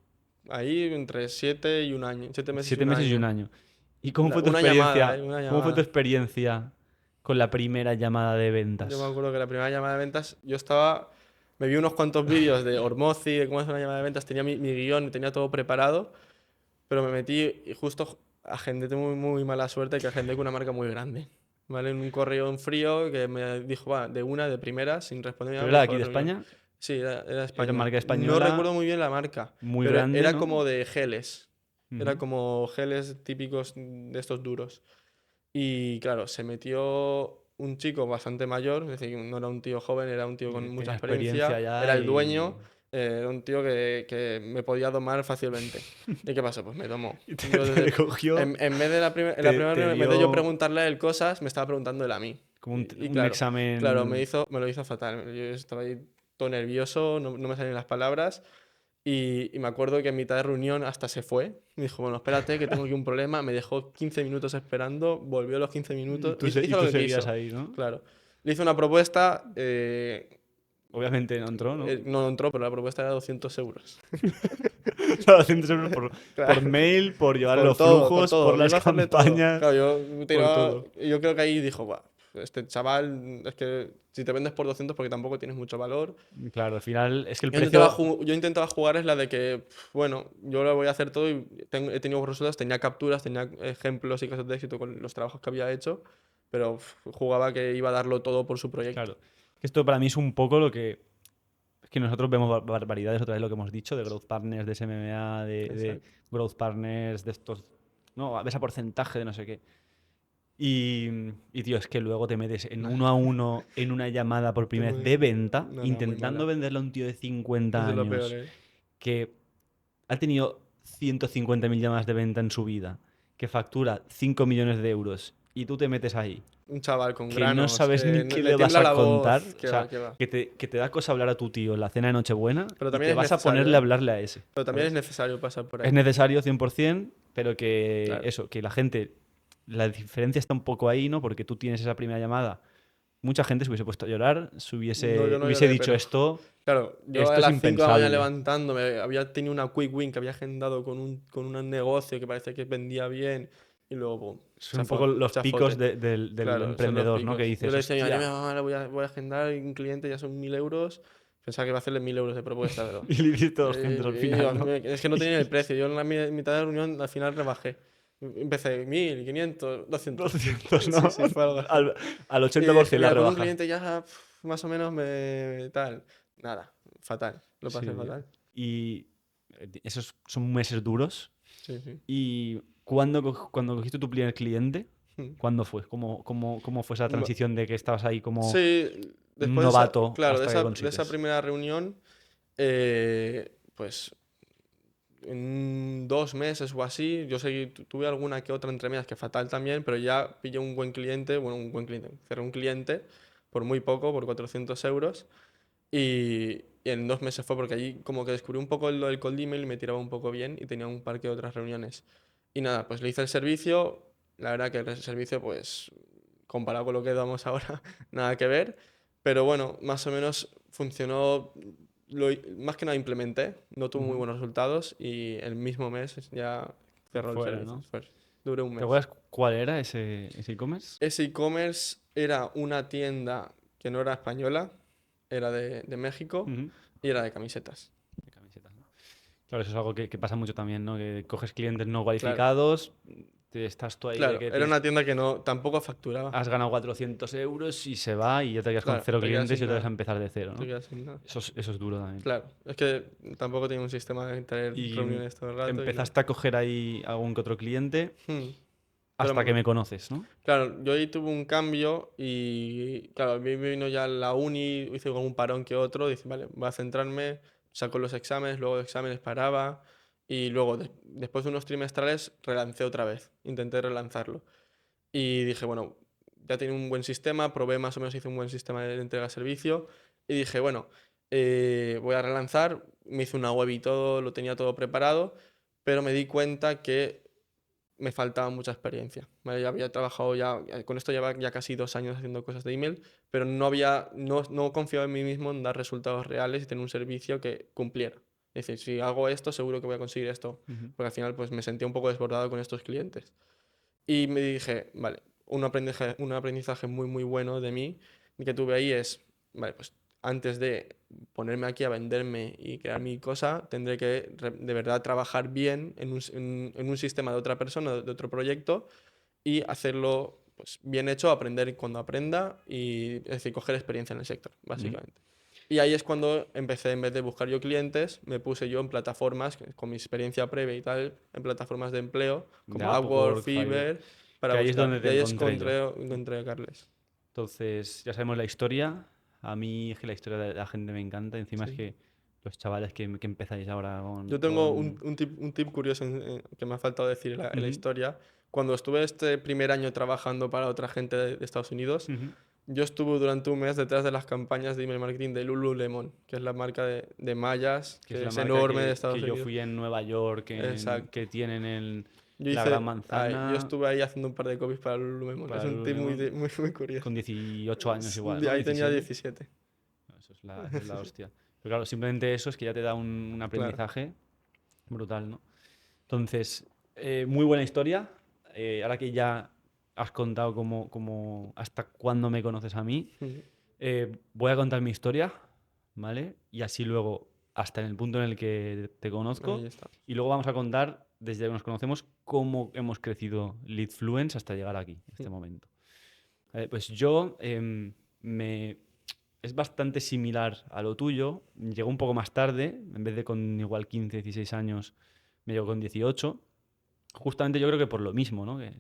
ahí entre 7 y un año, 7 meses y 7 un meses y un año. año. ¿Y cómo fue tu Una llamada, experiencia? una ¿Cómo fue tu llamada. experiencia con la primera llamada de Yo me ventas? acuerdo que la primera llamada de ventas, me vi unos cuantos vídeos de Hormozi, de cómo hacer una llamada de ventas, tenía mi guión, tenía todo preparado, pero me metí y justo agendé, tengo muy mala suerte que agendé con una marca muy grande, ¿vale? En un correo en frío que me dijo, va, de primera, sin responder nada, ¿Pero me era de dijo aquí de reunión. España? Sí, era Era España. marca No recuerdo española, muy bien la marca, muy pero grande, era ¿no? como de geles, era Ujú. como geles típicos de estos duros. Y claro, se metió un chico bastante mayor, es decir, no era un tío joven, era un tío con mucha Tenía experiencia, experiencia ya era el dueño, y... era un tío que me podía domar fácilmente. ¿Y qué pasó? Pues me domó. y te, Yo te desde, cogió, en vez de en la primera te reunión, en vez de yo dio preguntarle a él cosas, me estaba preguntando él a mí. como Y un claro, examen. me lo hizo fatal. Yo estaba ahí todo nervioso, no me salían las palabras. Y me acuerdo que en mitad de reunión hasta se fue. Me dijo, bueno, espérate, que tengo aquí un problema. Me dejó 15 minutos esperando, volvió a los 15 Y minutos. tú, y Hizo tú lo que seguías quiso, ahí, ¿no? claro. Le hice una propuesta, Obviamente no entró, ¿no? no entró, pero la propuesta era 200 euros. Estaba haciendo eso por Claro. mail, por llevar Por los todo, por flujos, por todo. Yo las iba a hacerle todo. campañas, Claro, yo por tiraba. todo. Yo creo que ahí dijo, "Buah, este chaval, es que si te vendes por 200 porque tampoco tienes mucho valor. Claro, al final es que el precio. Yo intentaba jugar es la de que, bueno, yo lo voy a hacer todo y he tenido resultados, tenía capturas, tenía ejemplos y casos de éxito con los trabajos que había hecho, pero jugaba que iba a darlo todo por su proyecto. Claro. Esto para mí es un poco lo que. Es que nosotros vemos barbaridades otra vez lo que hemos dicho de growth partners, de SMMA, de Exacto. growth partners, de estos. No, ves a porcentaje de no sé qué. Y tío, es que luego te metes en uno a uno en una llamada por Es primera vez muy- de venta, No, no, muy intentando mala. venderle a un tío de 50 Eso es lo peor, años ¿eh? que ha tenido 150.000 llamadas de venta en su vida, que factura 5 millones de euros y tú te metes ahí un chaval con que granos, no sabes que ni no- qué le le vas tiembla a la voz, contar. que O sea, va, que va. que te da cosa hablar a tu tío en la cena de Nochebuena Pero y también te es vas a necesario, ponerle a ¿eh? hablarle a ese. Pero también es ¿sabes? necesario pasar por Es ahí. necesario 100%, pero que Claro. eso, que la gente, la diferencia está un poco ahí, ¿no? Porque tú tienes esa primera llamada. Mucha gente se hubiese puesto a llorar, No, yo no hubiese lloré, dicho pero esto, claro, yo a esto es las 5 de la mañana impensable. levantándome, había tenido una quick win que había agendado con un negocio que parece que vendía bien y luego, pum, Son un poco los picos chafote. del Claro, son los emprendedor, ¿no? Que picos. Yo dices, le decía a mi hostia. mamá, voy a agendar un cliente, ya son 1.000 euros. Pensaba que iba a hacerle 1.000 euros de propuesta, pero... Y le hiciste 200 al final, ¿no? Es que no tenía el precio. Yo en la mitad de la reunión al final rebajé. Empecé 1.000, 500, 200. 200, ¿no? Sí, sí, fue algo así. Al Y dije, 80% la mira, con un rebaja. cliente ya más o menos me tal. Nada, fatal. Lo pasé Sí. fatal. Y esos son meses duros. Sí, sí. ¿Y cuando cogiste tu primer cliente, cuándo fue? ¿Cómo fue esa Ma- transición de que estabas ahí como Sí, un después de esa, novato claro, de hasta que esa, de esa consigues? primera reunión, pues en 2 meses o así, yo tuve alguna que otra entre medias que fatal también, pero ya pillé un buen cliente, bueno, un buen cliente, cerré un cliente por muy poco, por 400 euros, y en 2 meses fue porque allí como que descubrí un poco lo del cold email y me tiraba un poco bien y tenía un par de otras reuniones. Y nada, pues le hice el servicio, la verdad que el servicio pues comparado con lo que damos ahora, nada que ver, pero bueno, más o menos funcionó, más que nada implementé, no tuvo muy Ujú. buenos resultados y el mismo mes ya cerró el Fuera, servicio. ¿no? Duró un ¿Te mes. acuerdas cuál era ese e-commerce? Ese e-commerce era una tienda que no era española, era de México Ujú. y era de camisetas. De camisetas, ¿no? Claro, eso es algo que pasa mucho también, ¿no? Que coges clientes no Claro, cualificados, estás tú ahí de claro, que era tienes, una tienda que no tampoco facturaba. has ganado 400 euros y se va y ya te quedas con Claro, cero te quedas clientes y sin otra vez a nada, empezar de cero, te ¿no? quedas sin nada. Eso es duro también. Claro, es que tampoco tenía un sistema de tener Y reuniones todo el rato y claro. empezaste a coger ahí algún que otro cliente Hmm. Pero hasta que me conoces, ¿no? claro, yo ahí tuve un cambio y claro, a mí me vino ya la uni, hice como un parón que otro, dije, vale, voy a centrarme, saco los exámenes, luego de exámenes paraba y luego después de unos trimestrales relancé otra vez, intenté relanzarlo. Y dije, bueno, ya tenía un buen sistema, probé más o menos, hice un buen sistema de entrega de servicio y dije, bueno, voy a relanzar, me hice una web y todo, lo tenía todo preparado, pero me di cuenta que me faltaba mucha experiencia. ¿Vale? Ya había trabajado con esto lleva ya casi 2 años haciendo cosas de email, pero no confiaba en mí mismo en dar resultados reales y tener un servicio que cumpliera. Es decir, si hago esto, seguro que voy a conseguir esto, Ujú. porque al final pues me sentía un poco desbordado con estos clientes. Y me dije, vale, un aprendizaje muy, muy bueno de mí que tuve ahí es, vale, pues antes de ponerme aquí a venderme y crear mi cosa, tendré que de verdad trabajar bien en un sistema de otra persona, de otro proyecto y hacerlo pues, bien hecho, aprender cuando aprenda y es decir, coger experiencia en el sector, Ujú. básicamente. Y ahí es cuando empecé, en vez de buscar yo clientes, me puse yo en plataformas, con mi experiencia previa y tal, en plataformas de empleo, De como Upwork, Upwork, Fiverr. Fiverr, para Que ahí es buscar. donde Y te ahí es encontré yo. encontré a Carles. Entonces, ya sabemos la historia. A mí es que la historia de la gente me encanta. Encima es Sí. que los chavales que empezáis ahora Yo tengo un, con... un tip, un tip curioso que me ha faltado decir en la Ujú, historia. Cuando estuve este primer año trabajando para otra gente de Estados Unidos, ujú. yo estuve durante un mes detrás de las campañas de email marketing de Lululemon, que es la marca de mallas, Que es que la es marca enorme de que Estados yo Unidos. fui en Nueva York, Exacto. que tienen en Yo la Gran yo Manzana estuve ahí haciendo un par de copies para Lululemon. Es para un tip muy, Lululemon muy, muy curioso. con 18 años igual, ¿no? Ahí tenía 17. 17. Eso es la hostia. Pero claro, simplemente eso es que ya te da un Claro. aprendizaje brutal, ¿no? Entonces, muy buena historia. Ahora que ya has contado hasta cuándo me conoces a mí, Ujú. voy a contar mi historia, ¿vale? Y así luego, hasta en el punto en el que te Ahí conozco, está. y luego vamos a contar, desde que nos conocemos, cómo hemos crecido Leadfluence hasta llegar aquí, a este Ujú. momento. Pues yo me... Es bastante similar a lo tuyo. Llegó un poco más tarde, en vez de con igual 15, 16 años, me llegó con 18. Justamente yo creo que por lo mismo, ¿no? Que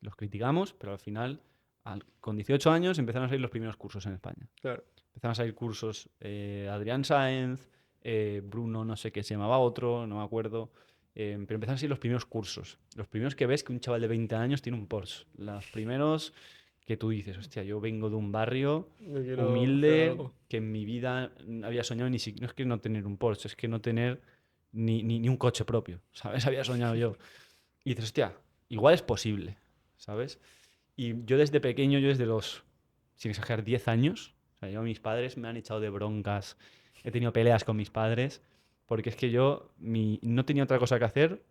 los criticamos, pero al final, con 18 años, empezaron a salir los primeros cursos en España. Claro. Empezaron a salir cursos Adrián Sáenz, Bruno, no sé qué se llamaba otro, no me acuerdo. Pero empezaron a salir los primeros cursos. Los primeros que ves que un chaval de 20 años tiene un Porsche. Los primeros que tú dices, hostia, yo vengo de un barrio Yo quiero hacer humilde algo. que en mi vida había soñado ni siquiera, no es que no tener un Porsche, es que no tener ni un coche propio, ¿sabes? Había soñado yo. Y dices, hostia, igual es posible, ¿sabes? Y yo desde pequeño, yo desde los, sin exagerar, 10 años, o sea, yo mis padres me han echado de broncas, he tenido peleas con mis padres, porque es que yo no tenía otra cosa que hacer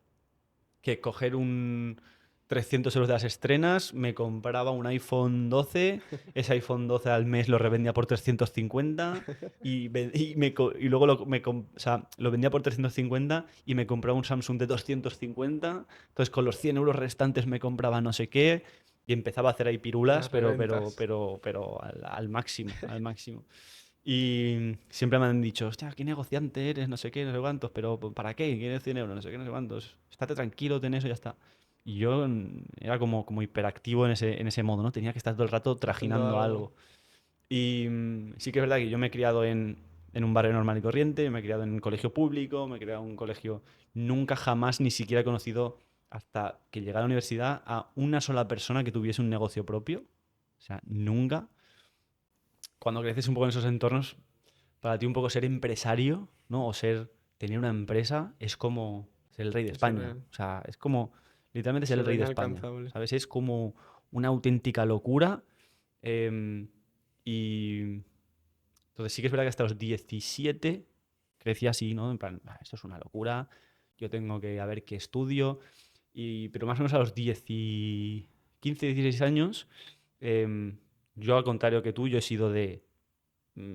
que coger un 300 euros de las estrenas, me compraba un iPhone 12, ese iPhone 12 al mes lo revendía por 350 y luego o sea, lo vendía por 350 y me compraba un Samsung de 250, entonces con los 100 euros restantes me compraba no sé qué y empezaba a hacer ahí pirulas, Las reventas. pero al máximo, al máximo. Y siempre me han dicho, hostia, qué negociante eres, no sé qué, no sé cuántos, pero ¿para qué? ¿Quieres 100 euros? No sé qué, no sé cuántos. Estate tranquilo, ten eso y ya está. Y yo era como hiperactivo en ese modo, ¿no? Tenía que estar todo el rato Haciendo trajinando algo. algo. Y sí que es verdad que yo me he criado en un barrio normal y corriente, me he criado en un colegio público, me he criado en un colegio... Nunca jamás ni siquiera he conocido, hasta que llegué a la universidad, a una sola persona que tuviese un negocio propio. O sea, nunca. Cuando creces un poco en esos entornos, para ti un poco ser empresario, ¿no? O tener una empresa es como ser el rey de Eso es España. real. O sea, es como literalmente ser el Eso es rey de España, inalcanzable. ¿sabes? Es como una auténtica locura. em, y entonces sí que es verdad que hasta los 17 crecí así, ¿no? En plan, "Ah, esto es una locura, yo tengo que a ver qué estudio. Pero más o menos a los 15, 16 años, em, yo al contrario que tú, yo he sido de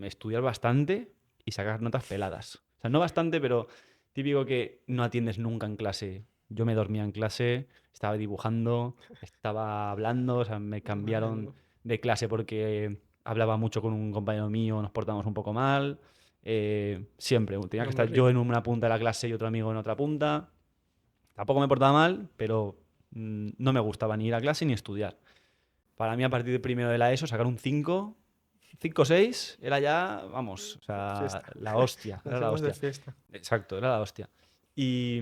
estudiar bastante y sacar notas peladas. O sea, no bastante, pero típico que no atiendes nunca en clase. Yo me dormía en clase, estaba dibujando, estaba hablando, o sea, me cambiaron Hablando. de clase porque hablaba mucho con un compañero mío, nos portamos un poco mal. Siempre, tenía que No me estar yo en rindo. una punta de la clase y otro amigo en otra punta. Tampoco me portaba mal, pero no me gustaba ni ir a clase ni estudiar. Para mí, a partir de primero de la ESO, sacar un 5 o 6 era ya, vamos, o sea, Fiesta. la hostia, Nos era la íbamos de hostia. fiesta. Exacto, era la hostia. Y,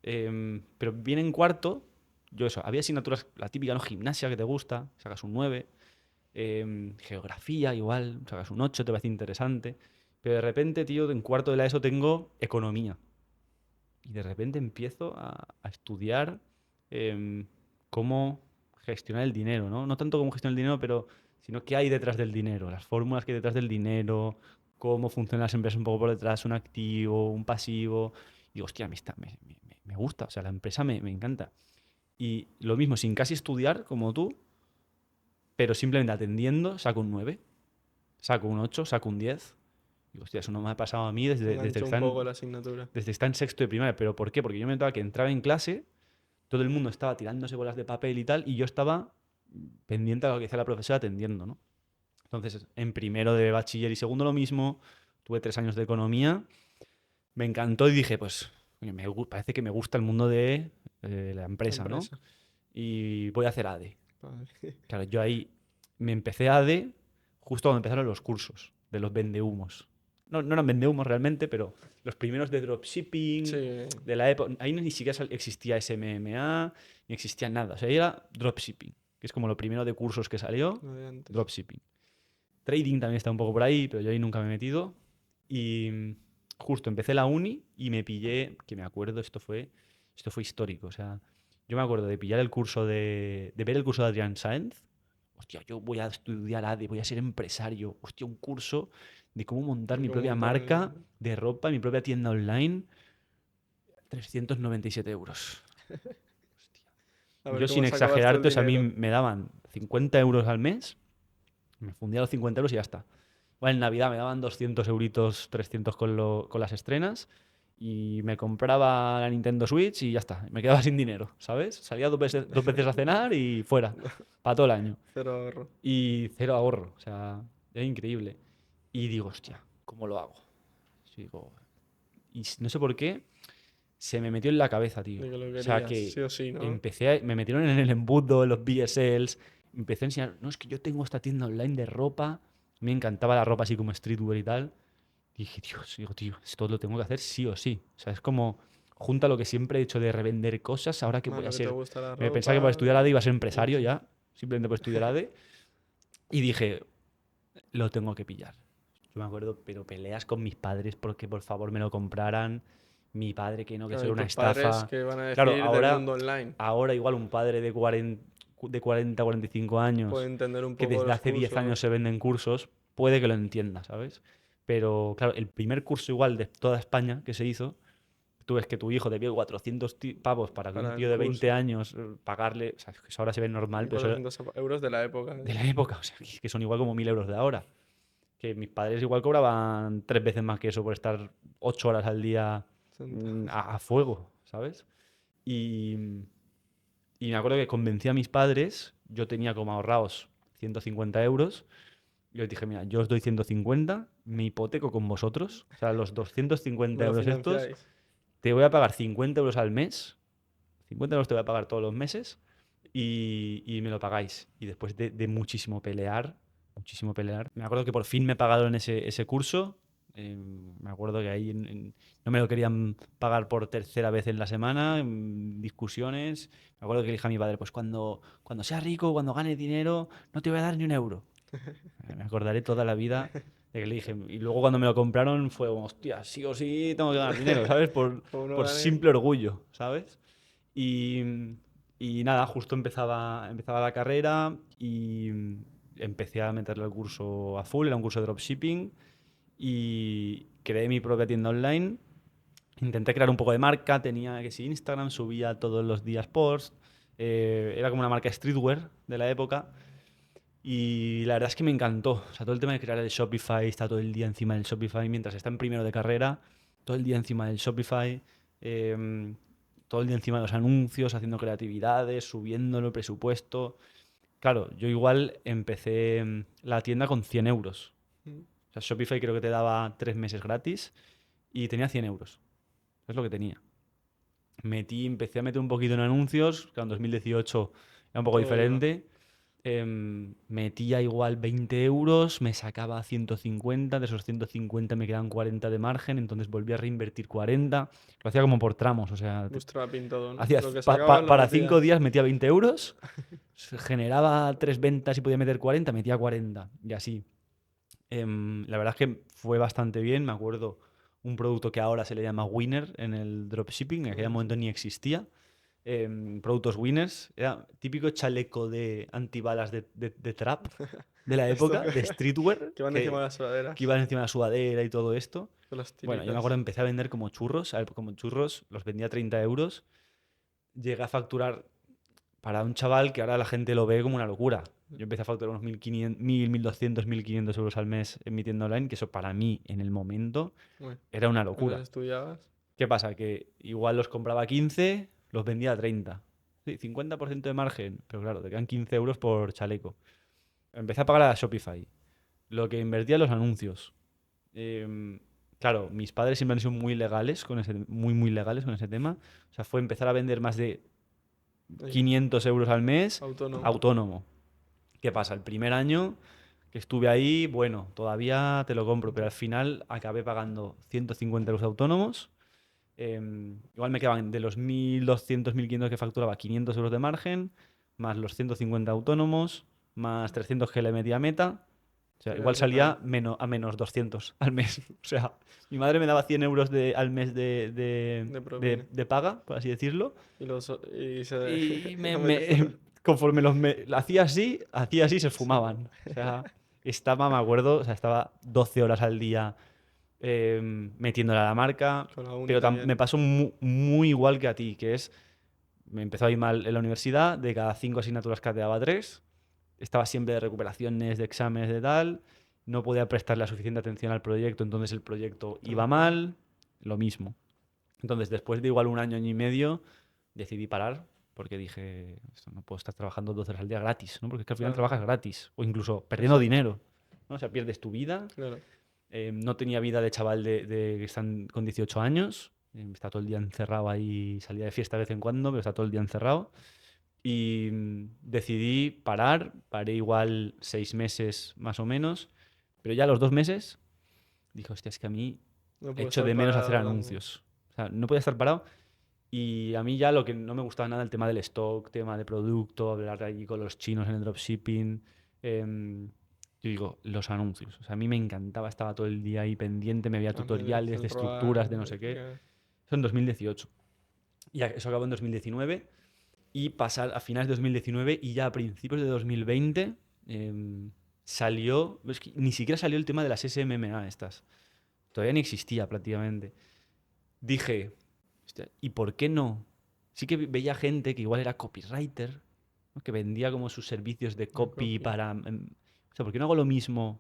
pero bien en cuarto, yo eso, había asignaturas, la típica, ¿no? Gimnasia que te gusta, sacas un 9, geografía igual, sacas un 8, te parece interesante. Pero de repente, tío, en cuarto de la ESO tengo economía. Y de repente empiezo a estudiar em, cómo gestionar el dinero, ¿no? No tanto cómo gestionar el dinero, pero sino qué hay detrás del dinero, las fórmulas que hay detrás del dinero, cómo funcionan las empresas un poco por detrás, un activo, un pasivo. Y digo, hostia, me gusta, o sea, la empresa me encanta. Y lo mismo, sin casi estudiar como tú, pero simplemente atendiendo, saco un 9, saco un 8, saco un 10. Digo, hostia, eso no me ha pasado a mí Te desde que enganchó un poco la asignatura. está en sexto de primaria. ¿Pero por qué? Porque yo me notaba que entraba en clase, todo el mundo estaba tirándose bolas de papel y tal, y yo estaba pendiente a lo que decía la profesora atendiendo, ¿no? Entonces, en primero de bachiller y segundo lo mismo, tuve 3 años de economía, me encantó y dije, pues, coño, parece que me gusta el mundo de la La empresa, ¿no? empresa. Y voy a hacer ADE. Vale. Claro, yo ahí me empecé ADE justo cuando empezaron los cursos de los vendehumos. No, no eran vendehumos realmente, pero los primeros de dropshipping, Sí, de la época. Ahí ni siquiera existía SMMA, ni existía nada. O sea, ahí era dropshipping, que es como lo primero de cursos que salió, lo de antes. dropshipping. Trading también está un poco por ahí, pero yo ahí nunca me he metido. Y justo empecé la uni y me pillé, que me acuerdo, esto fue histórico. O sea, yo me acuerdo de pillar el curso de ver el curso de Adrián Sáenz. Hostia, yo voy a estudiar ADE, voy a ser empresario. Hostia, un curso de cómo montar De mi cómo propia montar marca de ropa, mi propia tienda online. 397 euros. A ver Yo cómo sin sacabas todo el exagerarte, o sea, a mí dinero. me daban 50 euros al mes, me fundía los 50 euros y ya está. Bueno, en Navidad me daban 200 euritos, 300 con las estrenas y me compraba la Nintendo Switch y ya está. Me quedaba sin dinero, ¿sabes? Salía 2 veces a cenar y fuera, para todo el año. Cero ahorro. Y cero ahorro, o sea, es increíble. Y digo, hostia, ¿cómo lo hago? Y digo, no sé por qué, se me metió en la cabeza, tío. De que lo O sea, querías, que sí o sí, ¿no? me metieron en el embudo, en los BSLs, empecé a enseñar, no, es que yo tengo esta tienda online de ropa, me encantaba la ropa así como streetwear y tal. Y dije, Dios, digo, tío, esto lo tengo que hacer sí o sí. O sea, es como junta lo que siempre he hecho de revender cosas, ahora que Más voy a lo que te ser... gusta la Me pensaba que por ropa. estudiar ADE iba a ser Y empresario eso. ya. simplemente por estudiar ADE. Y dije, lo tengo que pillar. Yo me acuerdo, pero peleas con mis padres porque por favor me lo compraran. Mi padre que no, que eso Claro, era y una tus padres estafa. que van a Claro, decir del mundo online. ahora igual un padre de 40, 45 años Pueden entender un que poco desde los hace 10 años cursos. se venden cursos, puede que lo entienda, ¿sabes? Pero claro, el primer curso igual de toda España que se hizo, tú ves que tu hijo te pide 400 pavos para que un Para tío el de 20 curso. años pagarle, o sea, que eso ahora se ve normal, Y pero eso era 400 euros de la época. de la época, o sea, que son igual como 1000 euros de ahora. Que mis padres igual cobraban 3 veces más que eso por estar 8 horas al día a fuego, ¿sabes? Y, y me acuerdo que convencí a mis padres, yo tenía como ahorrados 150 euros, y les dije, mira, yo os doy 150, me hipoteco con vosotros, o sea, los 250 Me lo euros estos, financiáis. te voy a pagar 50 euros al mes, 50 euros te voy a pagar todos los meses, y me lo pagáis. Y después de muchísimo pelear, me acuerdo que por fin me pagaron ese curso. Me acuerdo que ahí no me lo querían pagar por tercera vez en la semana, discusiones. Me acuerdo que le dije a mi padre, pues cuando sea rico, cuando gane dinero, no te voy a dar ni un euro. Me acordaré toda la vida de que le dije. Y luego cuando me lo compraron fue como, hostia, sí o sí tengo que ganar dinero, ¿sabes? Como no Por ganes. simple orgullo, ¿sabes? Y, y nada, justo empezaba la carrera y empecé a meterle el curso a full, era un curso de dropshipping y creé mi propia tienda online. Intenté crear un poco de marca, tenía que sí, Instagram, subía todos los días posts, era como una marca streetwear de la época y la verdad es que me encantó. O sea, todo el tema de crear el Shopify, está todo el día encima del Shopify mientras está en primero de carrera, todo el día encima del Shopify, em, todo el día encima de los anuncios, haciendo creatividades, subiéndolo, presupuesto. Claro, yo igual empecé la tienda con 100 euros. O sea, Shopify creo que te daba 3 meses gratis y tenía 100 euros. Es lo que tenía. Empecé a meter un poquito en anuncios, que en 2018 era un poco Todo iba. diferente. Metía igual 20 euros, me sacaba 150, de esos 150 me quedaban 40 de margen, entonces volví a reinvertir 40. Lo hacía como por tramos, o sea, Bootstrapping todo, ¿no? hacía, Lo que sacabas lo para 5 metías. días metía 20 euros, generaba 3 ventas y podía meter 40, metía 40 y así. La verdad es que fue bastante bien, me acuerdo un producto que ahora se le llama Winner en el dropshipping, en aquel momento ni existía. Productos Winners, era típico chaleco de antibalas de trap de la Esto época, de streetwear, que van encima de las que sudaderas. iban encima de la sudadera y todo esto. Con las Bueno, yo me acuerdo tiritas. empecé a vender como churros, como churros, los vendía a 30 euros, llegué a facturar para un chaval que ahora la gente lo ve como una locura. Yo empecé a facturar unos 1.500, 1.200, 1.500 euros al mes en mi tienda online, que eso para mí en el momento Bueno, era una mientras locura. estudiabas. ¿Qué pasa? Que igual los compraba a 15, los vendía a 30. Sí, 50% de margen, pero claro, te quedan 15 euros por chaleco. Empecé a pagar a Shopify. Lo que invertía en los anuncios. Em, claro, mis padres siempre han sido muy legales con muy legales con ese tema. O sea, fue empezar a vender más de Ahí, 500 euros al mes autónomo. autónomo. ¿Qué pasa? El primer año que estuve ahí, bueno, todavía te lo compro, pero al final acabé pagando 150 euros autónomos. Igual me quedaban de los 1.200, 1.500 que facturaba, 500 euros de margen, más los 150 autónomos, más 300 que le metía a Meta. O sea, Sí, igual al final. salía a menos 200 al mes. O sea, mi madre me daba 100 euros al mes De propina. de paga, por así decirlo. Y, y se Y y lo metías todo. conforme lo hacía así, se fumaban. O sea, me acuerdo, o sea, estaba 12 horas al día metiéndole a la marca, Con la uni pero me también. pasó muy igual que a ti, que es, me empezó a ir mal en la universidad, de cada 5 asignaturas cateaba 3, estaba siempre de recuperaciones, de exámenes, de tal, no podía prestarle la suficiente atención al proyecto, entonces el proyecto iba Tampoco. mal, lo mismo. Entonces, después de igual un año y medio, decidí parar porque dije, "Esto no puedo estar trabajando 12 horas al día gratis, ¿no? Porque es que al final Claro. trabajas gratis o incluso perdiendo Exacto. dinero, ¿no? O sea, pierdes tu vida. Claro. No tenía vida de chaval de que están con 18 años. Está todo el día encerrado ahí, salía de fiesta de vez en cuando, pero está todo el día encerrado. Y decidí parar, paré igual 6 meses más o menos, pero ya a los 2 meses dije, hostia, es que a mí No puedo echo estar de menos hacer parado tampoco. anuncios. O sea, no podía estar parado Y a mí ya lo que no me gustaba nada el tema del stock, tema de producto, hablar allí con los chinos en el dropshipping. em, yo digo, los anuncios. O sea, a mí me encantaba, estaba todo el día ahí pendiente, me veía tutoriales de El estructuras, ROAS, de no sé qué. Eso en 2018. Eso acabó en 2019. Y pasar a finales de 2019 y ya a principios de 2020 salió, es que ni siquiera salió el tema de las SMMA estas. Todavía ni existía prácticamente. Dije, hostia, ¿y por qué no? Sí que veía gente que igual era copywriter, ¿no? Que vendía como sus servicios de de copy copy. para... o sea, ¿por qué no hago lo mismo,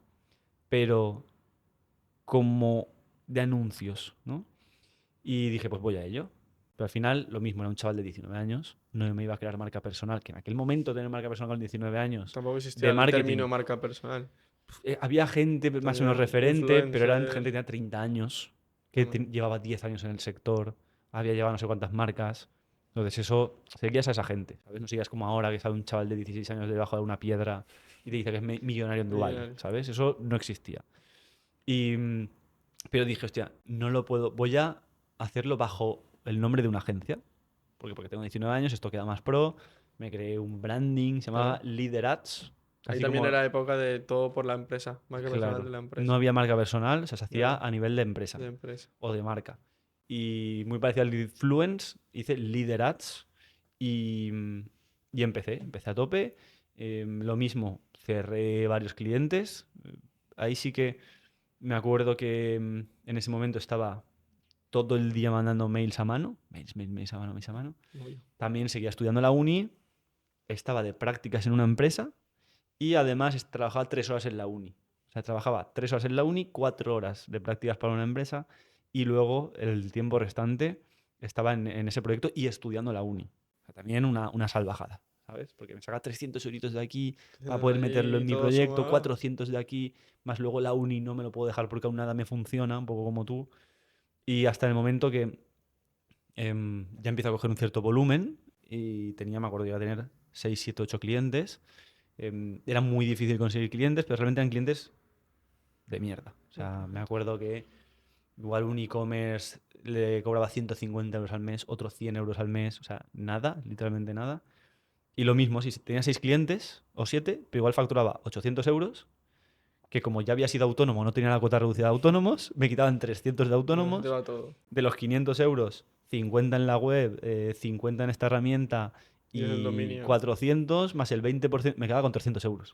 pero como de anuncios, ¿no? Y dije, pues voy a ello. Pero al final, lo mismo, era un chaval de 19 años, no me iba a crear marca personal, que en aquel momento tener marca personal con 19 años Tampoco existía de el término marketing, marca personal. había gente más o menos Tenía referente, pero eran gente influencer. que tenía 30 años, que Bueno, llevaba 10 años en el sector, había llevado no sé cuántas marcas. Entonces eso, seguías a esa gente, ¿sabes? No sigas como ahora que sale un chaval de 16 años debajo de una piedra y te dice que es millonario en Dubái, millonario. ¿sabes? Eso no existía. Y, pero dije, hostia, no lo puedo, voy a hacerlo bajo el nombre de una agencia, porque tengo 19 años, esto queda más pro, me creé un branding, se llamaba Claro. Leader Ads, Ahí así también como, era época de todo por la empresa, marca personal de claro, la no empresa. había marca personal, o sea, se hacía Ya, a nivel de empresa de empresa. o de marca. Y muy parecido al Leadfluence, hice Leader Ads y, y empecé a tope. Lo mismo, cerré varios clientes. Ahí sí que me acuerdo que en ese momento estaba todo el día mandando mails a mano, mails a mano, mails a mano. Obvio. También seguía estudiando en la uni, estaba de prácticas en una empresa y además trabajaba 3 horas en la uni. O sea, trabajaba 3 horas en la uni, 4 horas de prácticas para una empresa y luego el tiempo restante estaba en ese proyecto y estudiando en la uni. O sea, también una salvajada, ¿sabes? Porque me saca 300 euritos de aquí para Entonces poder meterlo allí en mi todo proyecto, sumado. 400 de aquí, más luego la uni no me lo puedo dejar porque aún nada me funciona, un poco como tú. Y hasta el momento que ya empiezo a coger un cierto volumen y tenía, me acuerdo, iba a tener 6 7 8 clientes. Era muy difícil conseguir clientes, pero realmente eran clientes de mierda. O sea, me acuerdo que igual un e-commerce le cobraba 150 euros al mes, otro 100 euros al mes, o sea, nada, literalmente nada. Y lo mismo, si tenía 6 clientes o 7, pero igual facturaba 800 euros, que como ya había sido autónomo, no tenía la cuota reducida de autónomos, me quitaban 300 de Así te autónomos. va todo. De los 500 euros, 50 en la web, 50 en esta herramienta Y en el y dominio 400 más el 20%, me quedaba con 300 euros.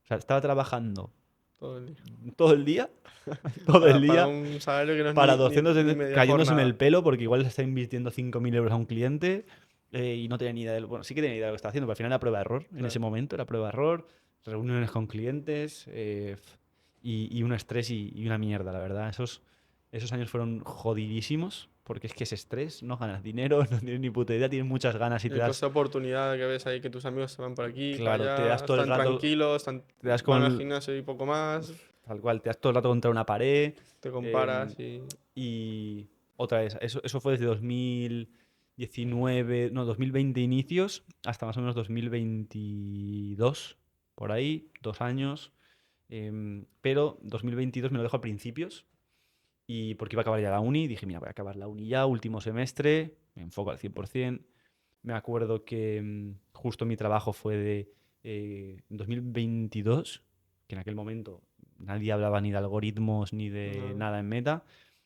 O sea, estaba trabajando todo el día. todo el día, todo el Para día, un salario que no es para ni 200, media cayéndoseme el jornada. pelo porque igual le está invirtiendo 5.000 euros a un cliente y no tenía ni idea de bueno, sí que tenía idea de lo que estaba haciendo, pero al final era prueba-error. En ese Claro. momento era prueba-error, reuniones con clientes y un estrés y una mierda, la verdad. Esos años fueron jodidísimos porque es que ese estrés, no ganas dinero, no tienes ni puta idea, tienes muchas ganas y El coste de oportunidad que ves ahí, que tus amigos se van por aquí, para claro, te das allá, todo el están rato, tranquilos, te das van al con, gimnasio y poco más, tal cual, te das todo el rato contra una pared. te em, comparas y y otra vez, eso fue desde 2019, no, 2020 inicios hasta más o menos 2022, por ahí, 2 años. Pero 2022 me lo dejo a principios y porque iba a acabar ya la uni, dije, mira, voy a acabar la uni ya, último semestre, me enfoco al 100%. Me acuerdo que justo mi trabajo fue de 2022, que en aquel momento nadie hablaba ni de algoritmos ni de nada, nada en Meta.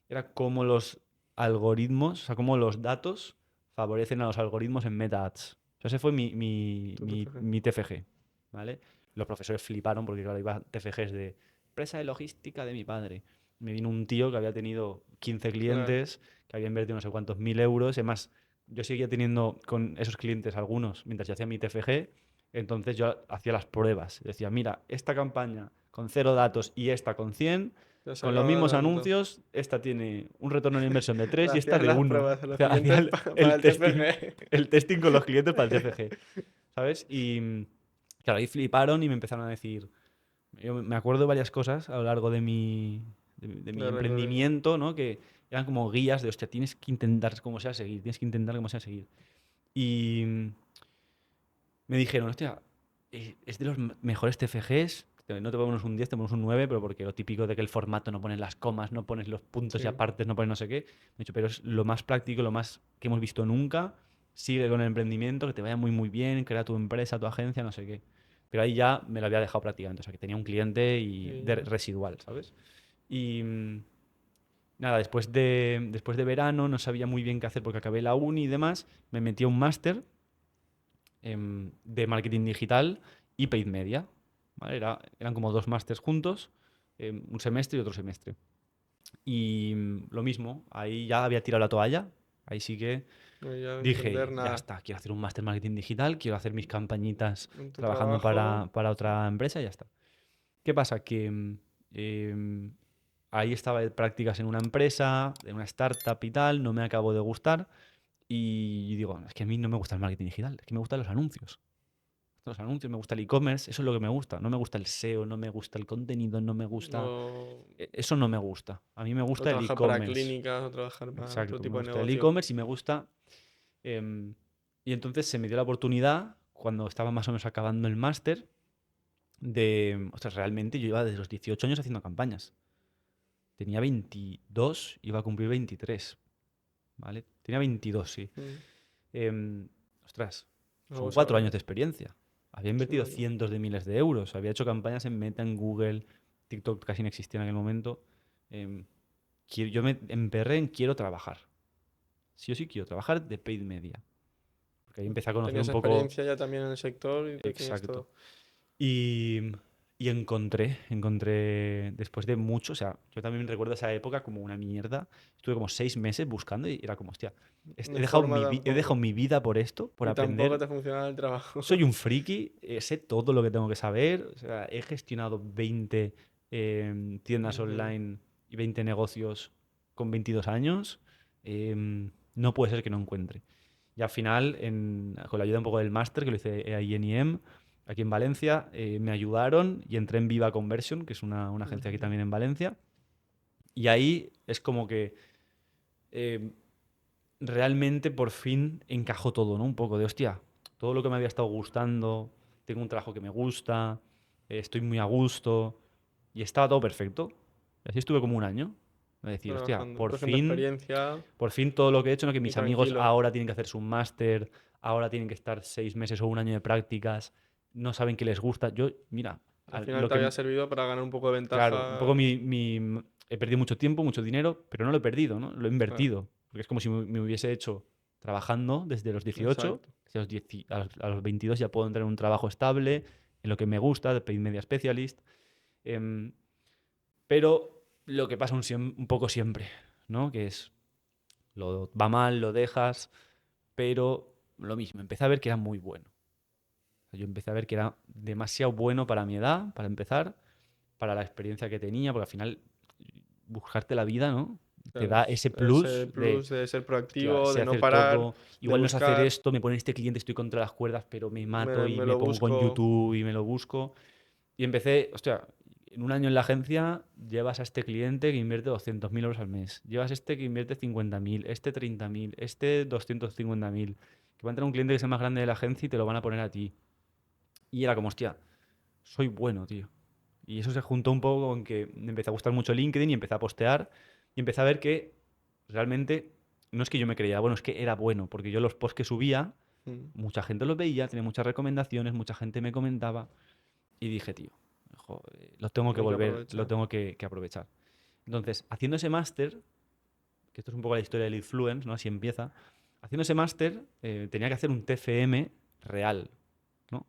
Era cómo los algoritmos, o sea, cómo los datos favorecen a los algoritmos en Meta Ads. O sea, ese fue tú te fijas. mi TFG, ¿vale? Los profesores fliparon porque, claro, iba TFGs de empresa de logística de mi padre. Me vino un tío que había tenido 15 Claro, clientes, que había invertido no sé cuántos mil euros. Además, yo seguía teniendo con esos clientes algunos mientras yo hacía mi TFG, entonces yo hacía las pruebas. Decía, mira, esta campaña con 0 datos y esta con 100, ya con los sacaba mismos tanto. anuncios, esta tiene un retorno en inversión de 3 y esta Hacías de las 1. pruebas a O los sea, hacía clientes para el TFG. el testing con los clientes para el TFG, ¿sabes? Y claro, ahí fliparon y me empezaron a decir, yo me acuerdo de varias cosas a lo largo de mi Lo recuerdo. emprendimiento, ¿no? Que eran como guías de, hostia, tienes que intentar como sea seguir, tienes que intentar como sea seguir. Y me dijeron, hostia, es de los mejores TFGs, no te ponemos un 10, te ponemos un 9, pero porque lo típico de que el formato no pones las comas, no pones los puntos y Sí. apartes, no pones no sé qué. Me he dicho, pero es lo más práctico, lo más que hemos visto nunca. Sigue con el emprendimiento, que te vaya muy, muy bien, crea tu empresa, tu agencia, no sé qué. Pero ahí ya me lo había dejado prácticamente, o sea, que tenía un cliente y Sí, residual, ¿sabes? Y nada, después de verano no sabía muy bien qué hacer porque acabé la uni y demás, me metí a un máster de marketing digital y paid media. ¿Vale? Eran como dos másters juntos, un semestre y otro semestre. Y lo mismo, ahí ya había tirado la toalla, ahí sí que no, ya emprender dije, ya nada. está, quiero hacer un máster marketing digital, quiero hacer mis campañitas En tu trabajando trabajo, para otra empresa y ya está. ¿Qué pasa? Que em, ahí estaba de prácticas en una empresa, en una startup y tal, no me acabó de gustar. Y digo, es que a mí no me gusta el marketing digital, es que me gustan los anuncios. Los anuncios, me gusta el e-commerce, eso es lo que me gusta. No me gusta el SEO, no me gusta el contenido, no me gusta. o, Eso no me gusta. A mí me o gusta el trabajar para e-commerce. clínicas, o trabajar para otro Exacto, me tipo de gusta el negocio. e-commerce y me gusta. em, y entonces se me dio la oportunidad, cuando estaba más o menos acabando el máster, de. Ostras, realmente yo iba desde los 18 años haciendo campañas. Tenía 22, iba a cumplir 23. ¿Vale? Tenía 22, sí. Mm. Em, Ostras, son Luego 4 años saber. de experiencia. Había Sí, invertido cientos de miles de euros. Había hecho campañas en Meta, en Google. TikTok casi no existía en aquel momento. Em, yo me emperré en quiero trabajar. Sí o sí quiero trabajar de paid media. Porque ahí empecé a conocer tenías un poco. experiencia ya también en el sector y lo tenías Exacto. todo. Y, y encontré, después de mucho, o sea, yo también recuerdo esa época como una mierda. Estuve como 6 meses buscando y era como, hostia, No hay forma he dejado tampoco. mi vida por esto, por Y tampoco aprender. te funcionaba el trabajo. Soy un friki, sé todo lo que tengo que saber. O sea, he gestionado 20 tiendas Ujú. online y 20 negocios con 22 años. No puede ser que no encuentre. Y al final, con la ayuda un poco del máster, que lo hice ahí en IEM, aquí en Valencia, me ayudaron y entré en Viva Conversion, que es una agencia aquí Ujú. también en Valencia. Y ahí es como que eh, realmente por fin encajó todo, ¿no? Un poco de, hostia, todo lo que me había estado gustando, tengo un trabajo que me gusta, estoy muy a gusto y estaba todo perfecto. Y así estuve como un año. Es decir, hostia, Trabajando, cogiendo experiencia por fin todo lo que he hecho, ¿no? Que y mis amigos tranquilo. ahora tienen que hacer su máster, ahora tienen que estar 6 meses o un año de prácticas, no saben qué les gusta. Yo, mira, Al final lo te había que, servido para ganar un poco de claro, un poco ventaja. he perdido mucho tiempo, mucho dinero, pero no lo he perdido, ¿no? Lo he Claro, invertido. Porque es como si me hubiese hecho trabajando desde los 18, exacto. que a los 22 ya puedo entrar en un trabajo estable, en lo que me gusta, de paid media specialist. em, pero lo que pasa un poco siempre, ¿no? Que es, va mal, lo dejas, pero lo mismo, empecé a ver que era muy bueno. O sea, yo empecé a ver que era demasiado bueno para mi edad, para empezar, para la experiencia que tenía, porque al final buscarte la vida, ¿no? Te Claro, da ese ese plus de, plus de ser hostia, proactivo, sé de no hacer parar, todo, de igual no sé hacer buscar, esto, me pone este cliente, estoy contra las cuerdas, pero me mato y me me lo pongo con busco. YouTube y me lo busco. Y empecé, hostia, en un año en la agencia llevas a este cliente que invierte 200.000 euros al mes, llevas este que invierte 50.000, este 30.000, este 250.000, que va a entrar un cliente que es el más grande de la agencia y te lo van a poner a ti. Y era como, hostia, soy bueno, tío. Y eso se juntó un poco con que me empecé a gustar mucho LinkedIn y empecé a postear y empecé a ver que realmente no es que yo me creía bueno, es que era bueno, porque yo los posts que subía, Mm, mucha gente los veía, tenía muchas recomendaciones, mucha gente me comentaba y dije, tío, lo tengo que hay que volver, lo aprovechar. tengo que aprovechar. Entonces, haciendo ese máster, que esto es un poco la historia del influence, ¿no? Así empieza. Haciendo ese máster, tenía que hacer un TFM real, ¿no?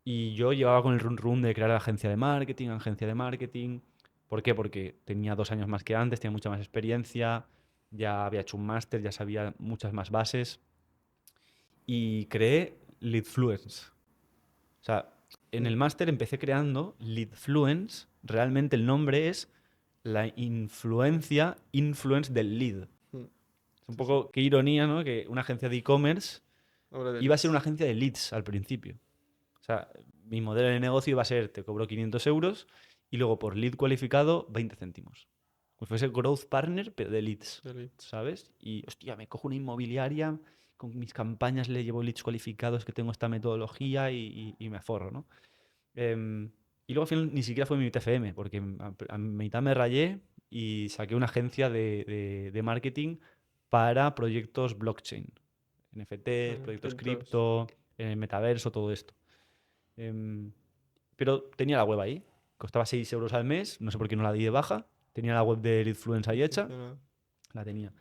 Y yo llevaba con el run run de crear agencia de marketing, agencia de marketing. ¿Por qué? Porque tenía 2 años más que antes, tenía mucha más experiencia, ya había hecho un máster, ya sabía muchas más bases. Y creé Leadfluence. O sea, en el Mm, máster empecé creando Leadfluence. Realmente el nombre es la influence del lead. mm, Es un sí, sí. poco, qué ironía, ¿no? Que una agencia de e-commerce Obra de iba a ser una leads. agencia de leads al principio. O sea, mi modelo de negocio iba a ser, te cobro 500 euros y luego por lead cualificado 20 céntimos. Pues fuese growth partner, pero de leads, De leads. ¿sabes? Y, hostia, me cojo una inmobiliaria, con mis campañas le llevo leads cualificados, que tengo esta metodología y me forro, ¿no? Em, Y luego al final ni siquiera fue mi TFM, porque a mitad me rayé y saqué una agencia de marketing para proyectos blockchain. NFTs, proyectos Criptos. cripto, metaverso, todo esto. Em, pero tenía la web ahí. Costaba 6 euros al mes, no sé por qué no la di de baja. Tenía la web del influencer No ahí hecha, funciona. la tenía.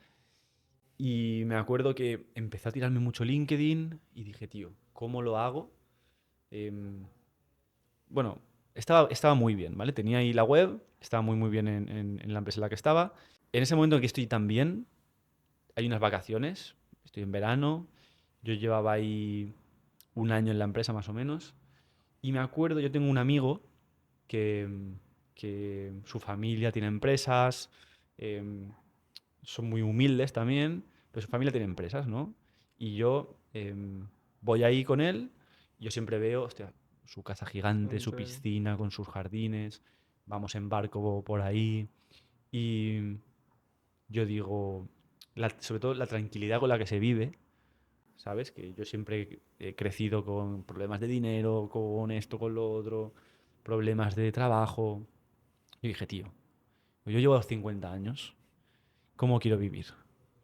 Y me acuerdo que empecé a tirarme mucho LinkedIn y dije, tío, ¿cómo lo hago? Em, bueno, estaba muy bien, ¿vale? Tenía ahí la web, estaba muy bien en la empresa en la que estaba. En ese momento en que estoy tan bien, hay unas vacaciones, estoy en verano, yo llevaba ahí un año en la empresa más o menos, y me acuerdo, yo tengo un amigo que, que su familia tiene empresas, em, son muy humildes también, pero su familia tiene empresas, ¿no? Y yo voy ahí con él, y yo siempre veo, hostia, su casa gigante, su Entonces, piscina con sus jardines, vamos en barco por ahí, y yo digo, sobre todo la tranquilidad con la que se vive, ¿sabes? Que yo siempre he crecido con problemas de dinero, con esto, con lo otro, problemas de trabajo. Y dije, tío, yo llevo 50 años, ¿cómo quiero vivir?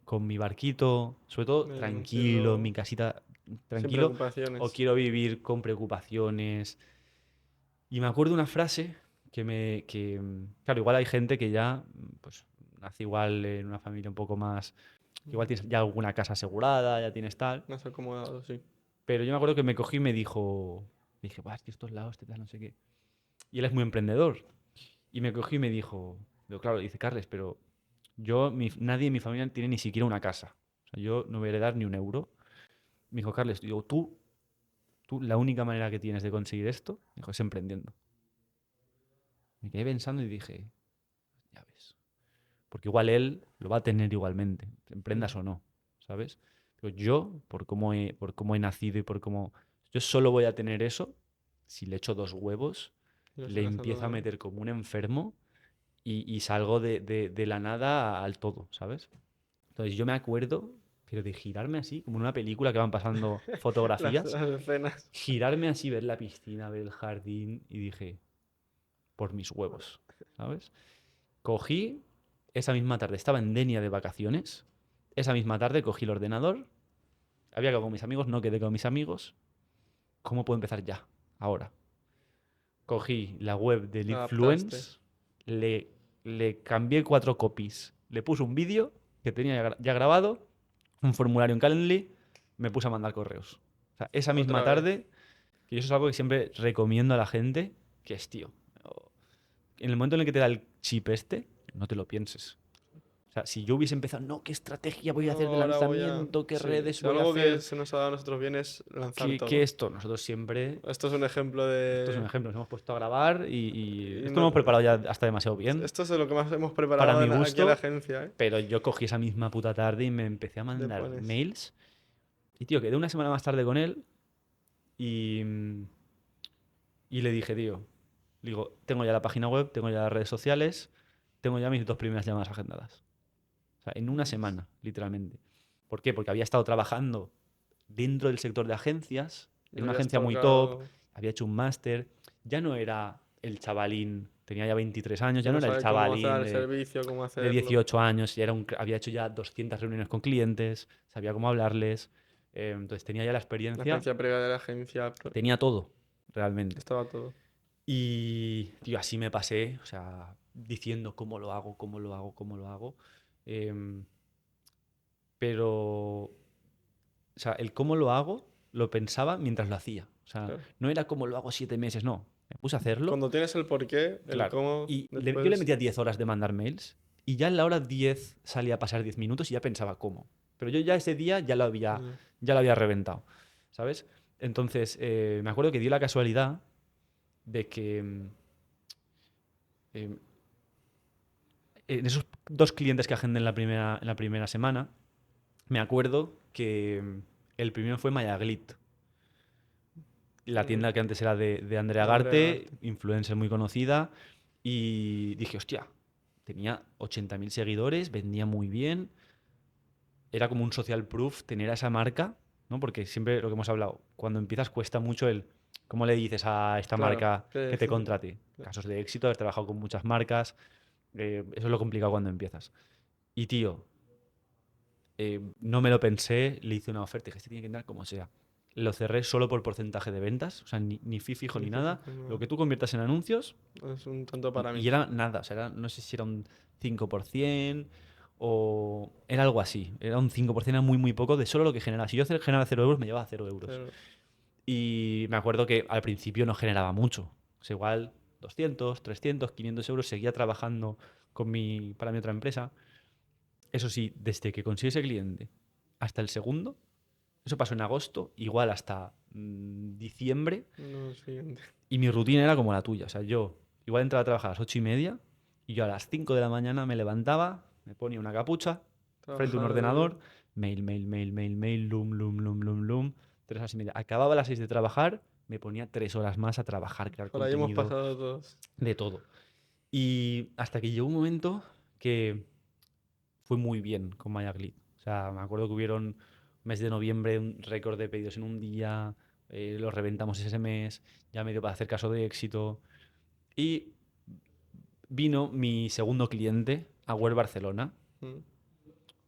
Con mi barquito, sobre todo tranquilo, en mi entiendo. casita Sin tranquilo, o preocupaciones. quiero vivir con preocupaciones. Y me acuerdo una frase claro, igual hay gente que ya, pues, nace igual en una familia un poco más, que igual tienes ya alguna casa asegurada, ya tienes tal. Más acomodado, sí. Pero yo me acuerdo que me cogí y dije, "Buah, es que estos lados, tal, no sé qué". Y él es muy emprendedor. Y me cogí y me digo, claro, dice, Carles, pero nadie en mi familia tiene ni siquiera una casa. O sea, yo no voy a heredar ni un euro. Me dijo, Carles, digo, tú, la única manera que tienes de conseguir esto, dijo, es emprendiendo. Me quedé pensando y dije, ya ves. Porque igual él lo va a tener igualmente, emprendas o no, ¿sabes? Pero yo, por cómo he nacido y por cómo... Yo solo voy a tener eso si le echo 2 huevos, Y lo le sacas a empiezo a todo, ¿no? meter como un enfermo y salgo de la nada al todo, ¿sabes? Entonces yo me acuerdo, pero de girarme así, como en una película que van pasando fotografías, Las escenas. girarme así, ver la piscina, ver el jardín y dije, por mis huevos, ¿sabes? Cogí, esa misma tarde, estaba en Denia de vacaciones, esa misma tarde cogí el ordenador, había quedado con mis amigos, no quedé con mis amigos, ¿cómo puedo empezar ya? Ahora. Cogí la web del Te adaptaste. Influence, le, le cambié 4 copies, le puse un vídeo que tenía ya grabado, un formulario en Calendly, me puse a mandar correos. O sea, esa misma Otra vez. tarde, que eso es algo que siempre recomiendo a la gente, que es, tío, en el momento en el que te da el chip este, no te lo pienses. O sea, si yo hubiese empezado, no, ¿qué estrategia voy a hacer de No, ahora voy a. lanzamiento? ¿Qué Sí, redes si voy a algo que hacer? se nos ha dado a nosotros bien es lanzar ¿Qué todo. esto? Nosotros siempre, Esto es un ejemplo esto es un de. ejemplo, nos hemos puesto a grabar y Y esto lo no- hemos preparado ya hasta demasiado bien Esto es lo que más hemos para preparado mi aquí en la gusto, agencia, ¿eh? pero yo cogí esa misma puta tarde y me empecé a Le mandar pones. mails. Y tío, quedé una semana más tarde con él y, y le dije, tío, digo, tengo ya la página web, tengo ya las redes sociales, tengo ya mis 2 primeras llamadas agendadas. O sea, en una semana, literalmente. ¿Por qué? Porque había estado trabajando dentro del sector de agencias, en Lo una habías agencia muy top, tocado. había hecho un máster, ya no era el chavalín, tenía ya 23 años, ya Ya no no era el sabe cómo hacer chavalín el servicio, cómo de hacerlo. 18 años, ya había hecho ya 200 reuniones con clientes, sabía cómo hablarles, entonces tenía ya la La experiencia, agencia previa de la agencia. tenía todo, realmente. Estaba todo. Y, tío, así me pasé, o sea, diciendo cómo lo hago, cómo lo hago, cómo lo hago. em, pero, o sea, el cómo lo hago lo pensaba mientras lo hacía. O sea, Claro. no era como lo hago 7 meses, no. Me puse a hacerlo, Cuando tienes el porqué, el claro. cómo, Y yo le después. metía 10 horas de mandar mails y ya en la hora 10 salía a pasar 10 minutos y ya pensaba cómo. Pero yo ya ese día Ya. ya lo había reventado, ¿sabes? Entonces, me acuerdo que dio la casualidad de que em, en esos 2 clientes que agendé en la primera semana, me acuerdo que el primero fue Mayaglit, la Mm, tienda que antes era de Andrea De Andrea Garte, Garte. influencer muy conocida, y dije, hostia, tenía 80.000 seguidores, vendía muy bien, era como un social proof tener a esa marca, ¿no? Porque siempre lo que hemos hablado, cuando empiezas cuesta mucho ¿Cómo le dices a esta Claro, marca que que te sí. contrate? Casos de éxito, has trabajado con muchas marcas. Eso es lo complicado cuando empiezas. Y tío, no me lo pensé, le hice una oferta y dije, este tiene que entrar como sea. Lo cerré solo por porcentaje de ventas, o sea, ni fee fijo ni Sí, nada. sí, Lo no, que tú conviertas en anuncios es un tanto para y mí. era nada, o sea, no sé si era un 5% o era algo así. Era un 5%, era muy, muy poco de solo lo que generaba. Si yo generaba 0 euros, me llevaba 0 euros. Pero, Y me acuerdo que al principio no generaba mucho. O sea, igual 200, 300, 500 euros. Seguía trabajando para mi otra empresa. Eso sí, desde que conseguí ese cliente hasta el segundo, eso pasó en agosto, igual hasta diciembre. no, siguiente. Y mi rutina era como la tuya. O sea, yo igual entraba a trabajar a las 8:30 y yo a las 5 de la mañana me levantaba, me ponía una capucha frente a un Trabajaba ordenador, mail, mail, mail, mail, mail, loom, 3 horas y media. Acababa a las 6 de trabajar, me ponía 3 horas más a trabajar, crear por ahí hemos contenido, pasado todos. de todo. Y hasta que llegó un momento que fue muy bien con Mayaglit. O sea, me acuerdo que hubieron mes de noviembre un récord de pedidos en un día, los reventamos ese mes, ya medio para hacer caso de éxito. Y vino mi segundo cliente, Agüer Barcelona. Mm.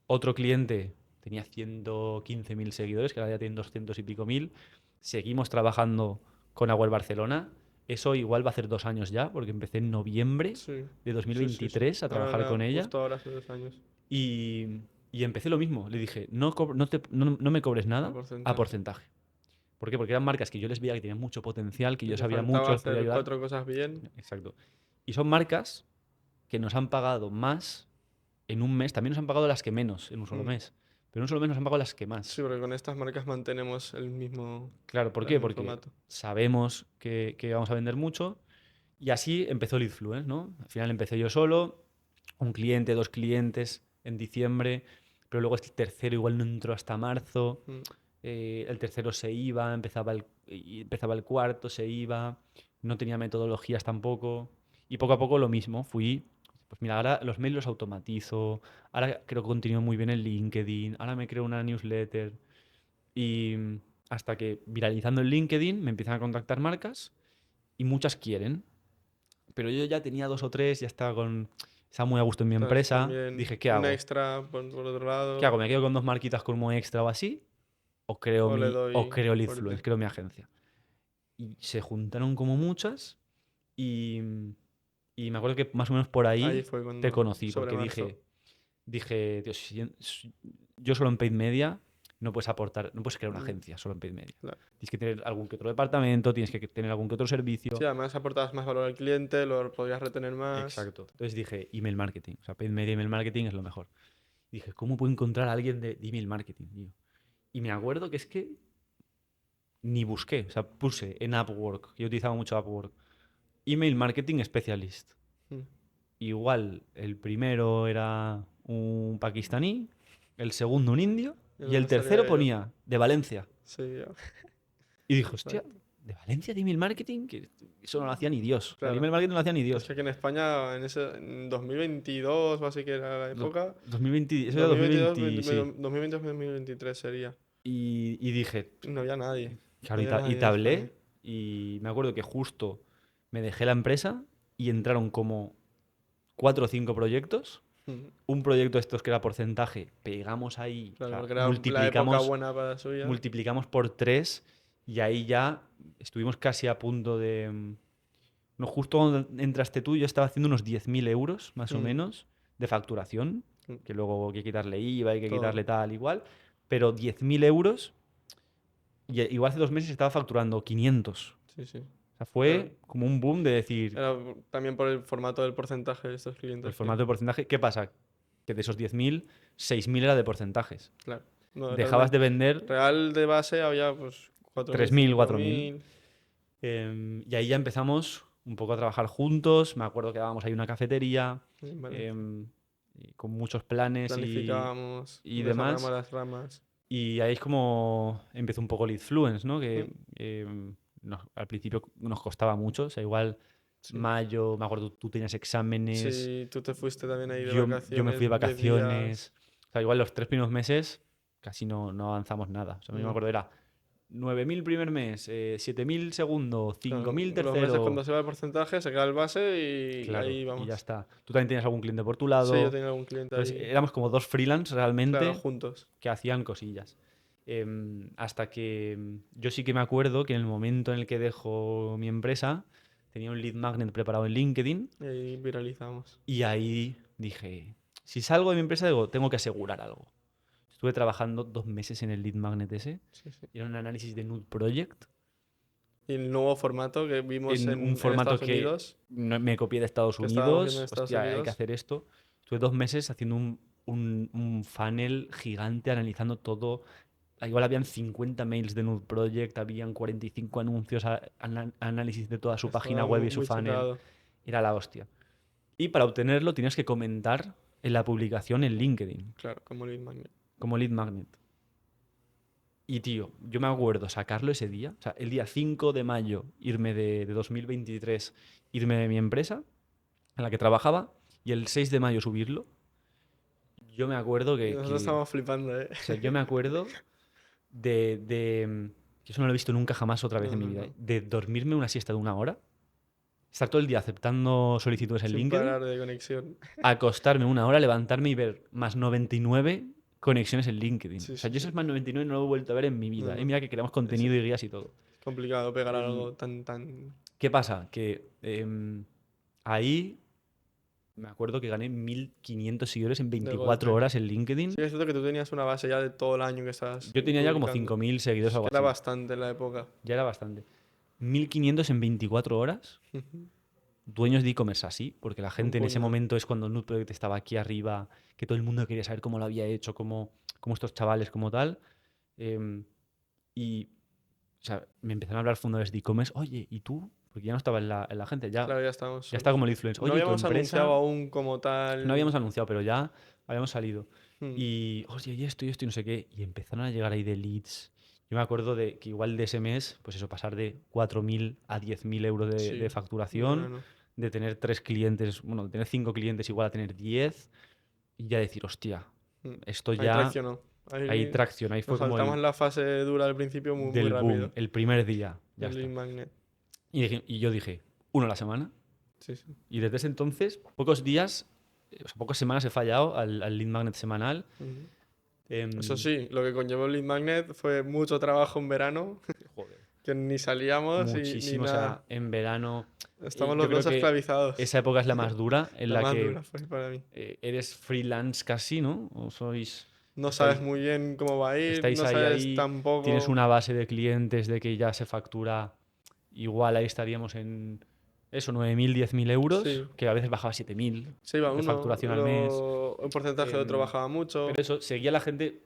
Otro cliente tenía 115.000 seguidores, que ahora ya tienen 200 y pico mil. Seguimos trabajando con Agüer Barcelona. Eso igual va a hacer 2 años ya, porque empecé en noviembre Sí, de sí, sí, sí. 2023 a trabajar con ella. Justo ahora hace 2 años. Y, y empecé lo mismo. Le dije, no me cobres A nada a porcentaje. porcentaje. ¿Por qué? Porque eran marcas que yo les veía que tenían mucho potencial, que Y yo te sabía faltaba mucho, les podía hacer ayudar. 4 cosas bien. Exacto. Y son marcas que nos han pagado más en un mes. También nos han pagado las que menos en un solo Mm. mes. Pero en un solo mes nos han pagado las que Sí, más. porque con estas marcas mantenemos Claro, ¿por el qué? mismo Porque formato. sabemos que vamos a vender mucho. Y así empezó Leadfluence, ¿no? Al final empecé yo solo, un cliente, 2 clientes en diciembre, pero luego el tercero igual no entró hasta marzo. Mm. El tercero se iba, empezaba el cuarto, se iba, no tenía metodologías tampoco. Y poco a poco lo mismo, pues mira, ahora los mails los automatizo, ahora creo contenido muy bien en LinkedIn, ahora me creo una newsletter. Y hasta que viralizando en LinkedIn me empiezan a contactar marcas y muchas quieren. Pero yo ya tenía 2 o 3, estaba muy a gusto en mi Entonces empresa. también Dije, ¿qué un hago? extra por otro ¿Qué hago? lado. ¿Me quedo con 2 marquitas como extra o así? O le O doy creo Leadfluence, fuerte. creo mi agencia. Y se juntaron como muchas y, y me acuerdo que más o menos por Ahí ahí fue te cuando, conocí, sobre porque marzo. dije, Dios, yo solo en paid media no puedes aportar, no puedes crear una Mm. agencia solo en paid media. Claro. Tienes que tener algún que otro departamento, tienes que tener algún que otro Sí, servicio. además aportabas más valor al cliente, lo podías retener más. Exacto. Entonces dije, email marketing. O sea, paid media, email marketing es lo mejor. Y dije, ¿cómo puedo encontrar a alguien de email marketing, tío? Y me acuerdo que es que ni busqué. O sea, puse en Upwork, yo utilizaba mucho Upwork, email marketing specialist. Mm. Igual, el primero era un pakistaní, el segundo un indio, ¿Y y el dónde tercero estaría yo? ponía de Valencia. Sí, ya. Y dije, hostia, Exacto. ¿de Valencia de email marketing? Que eso no lo hacía ni Dios. O sea, el Claro. email marketing no lo hacía ni Es Dios. que aquí en España, en 2022 o así que era la Do- época, 2020, eso era 2022, 2020, sí. 2023 sería. Y dije, No había nadie. claro, No había y nadie te en España. hablé y me acuerdo que justo me dejé la empresa y entraron como 4 o 5 proyectos. Mm. Un proyecto de estos que era porcentaje, pegamos ahí, o Claro, sea, porque era la época multiplicamos, buena para la suya. multiplicamos por 3 y ahí ya estuvimos casi a punto de... No, justo cuando entraste tú, yo estaba haciendo unos 10.000 euros, más o Mm. menos, de facturación, Mm. que luego hay que quitarle IVA, hay que Todo. quitarle tal, igual, pero 10.000 euros, y igual hace 2 meses estaba facturando 500. Sí, sí. O sea, Claro. fue como un boom de decir, Era también por el formato del porcentaje de estos el clientes que, formato de porcentaje, ¿qué pasa? Que de esos 10.000, 6.000 era de porcentajes. claro. No, Dejabas realmente. de vender Real de base había pues 4.000, 3.000, 4.000. 5.000. Y ahí ya empezamos un poco a trabajar juntos. Me acuerdo que dábamos ahí una cafetería En Valencia. y con muchos planes Planificábamos, y desarmamos demás. las ramas. Y ahí es como empezó un poco Leadfluence, ¿no? Mm. Que al principio nos costaba mucho. O sea, igual Sí. mayo, me acuerdo, tú tenías exámenes, Sí, tú te fuiste también ahí de yo me fui de vacaciones, 10 días. vacaciones. O sea, igual los 3 primeros meses casi no avanzamos nada. O sea, a mí me No. acuerdo era 9.000 primer mes, 7.000 segundo, 5.000 Claro, los meses tercero. cuando se va el porcentaje, se queda el base y Claro, ahí y vamos. ya está. Tú también tienes algún cliente por tu Sí, yo lado. tenía algún cliente Entonces, ahí, éramos como dos freelance realmente claro, juntos. que hacían cosillas. Hasta que yo sí que me acuerdo que en el momento en el que dejo mi empresa, tenía un lead magnet preparado en LinkedIn Y ahí viralizamos. y ahí dije, si salgo de mi empresa, digo, tengo que asegurar algo. Estuve trabajando 2 meses en el lead magnet ese. Sí, sí. Era un análisis de Nude Project Y el nuevo formato que vimos en un en formato Estados que Unidos, me copié de Estados que estábamos viendo en Unidos. Estados Hostia, hay que Unidos, hacer esto. Estuve 2 meses haciendo un funnel gigante analizando todo. Igual habían 50 mails de Nude Project, habían 45 anuncios, análisis de toda su página estaba web y su muy funnel. checado. Era la hostia. Y para obtenerlo tienes que comentar en la publicación en LinkedIn, Claro, como lead magnet. como lead magnet. Y tío, yo me acuerdo sacarlo ese día, o sea, el día 5 de mayo, irme de 2023, irme de mi empresa en la que trabajaba, y el 6 de mayo subirlo. Yo me acuerdo Y nosotros que estábamos flipando, ¿eh? o sea, yo me acuerdo que eso no lo he visto nunca jamás otra vez No, en mi no, vida, no. de dormirme una siesta de 1 hora, estar todo el día aceptando solicitudes en Sin LinkedIn, parar de conexión. acostarme 1 hora, levantarme y ver más 99 conexiones en LinkedIn. O Sí, sea, sí, yo sí. esos más 99 no lo he vuelto a ver en mi No, vida. Y no. mira que creamos Es contenido y guías y todo. complicado pegar Y algo tan... ¿qué pasa? Que ahí me acuerdo que gané 1.500 seguidores en de 24 golpe. horas en LinkedIn. Sí, es cierto que tú tenías una base ya de todo el año que estabas Yo tenía ya como publicando. 5.000 seguidores o Es algo que era así. bastante en la época. Ya era bastante. 1.500 en 24 horas. Dueños de e-commerce así, porque la Un gente en ese puñado. momento es cuando Nude Project estaba aquí arriba, que todo el mundo quería saber cómo lo había hecho, cómo estos chavales, como tal. em, y o sea, me empezaron a hablar fundadores de e-commerce, oye, ¿y tú? Porque ya no estaba en la agencia, Claro, ya estábamos ya está solos. como el influencer. No Oye, ¿y tu habíamos anunciado empresa? aún como No tal. habíamos anunciado, pero ya habíamos salido. Mm, Y, oye, y esto, y no sé qué. Y empezaron a llegar ahí de leads. Yo me acuerdo de que igual de ese mes, pues eso, pasar de 4.000 a 10.000 euros de sí, un facturación, verano. de tener 3 clientes, bueno, de tener 5 clientes igual a tener 10, y ya decir, hostia, Mm. esto Ahí ya traccionó. hay Ahí tracción, ahí nos fue como saltamos el la fase dura al principio muy, muy del boom, rápido. el primer día, ya Del lead está. magnet. Y yo dije, uno a la semana. Sí, sí. Y desde ese entonces, pocos días, o sea, pocas semanas he fallado al lead magnet semanal. Ujú. Eso Em, sí, lo que conllevó el lead magnet fue mucho trabajo en verano, joder, que ni salíamos y ni muchísimo. O nada. sea, en verano, Estamos yo los creo dos que esclavizados. esa época es la más dura, en La la más que dura fue para mí. eres freelance casi, ¿no? O No sabes estáis, muy bien cómo va a ir, estáis no sabes ahí, tienes tampoco. una base de clientes de que ya se factura, igual ahí estaríamos en eso, 9.000 10.000 euros, Sí, que a veces bajaba a 7.000 se iba de uno, facturación al mes. el porcentaje de otro Em, bajaba mucho. pero eso, seguía la gente.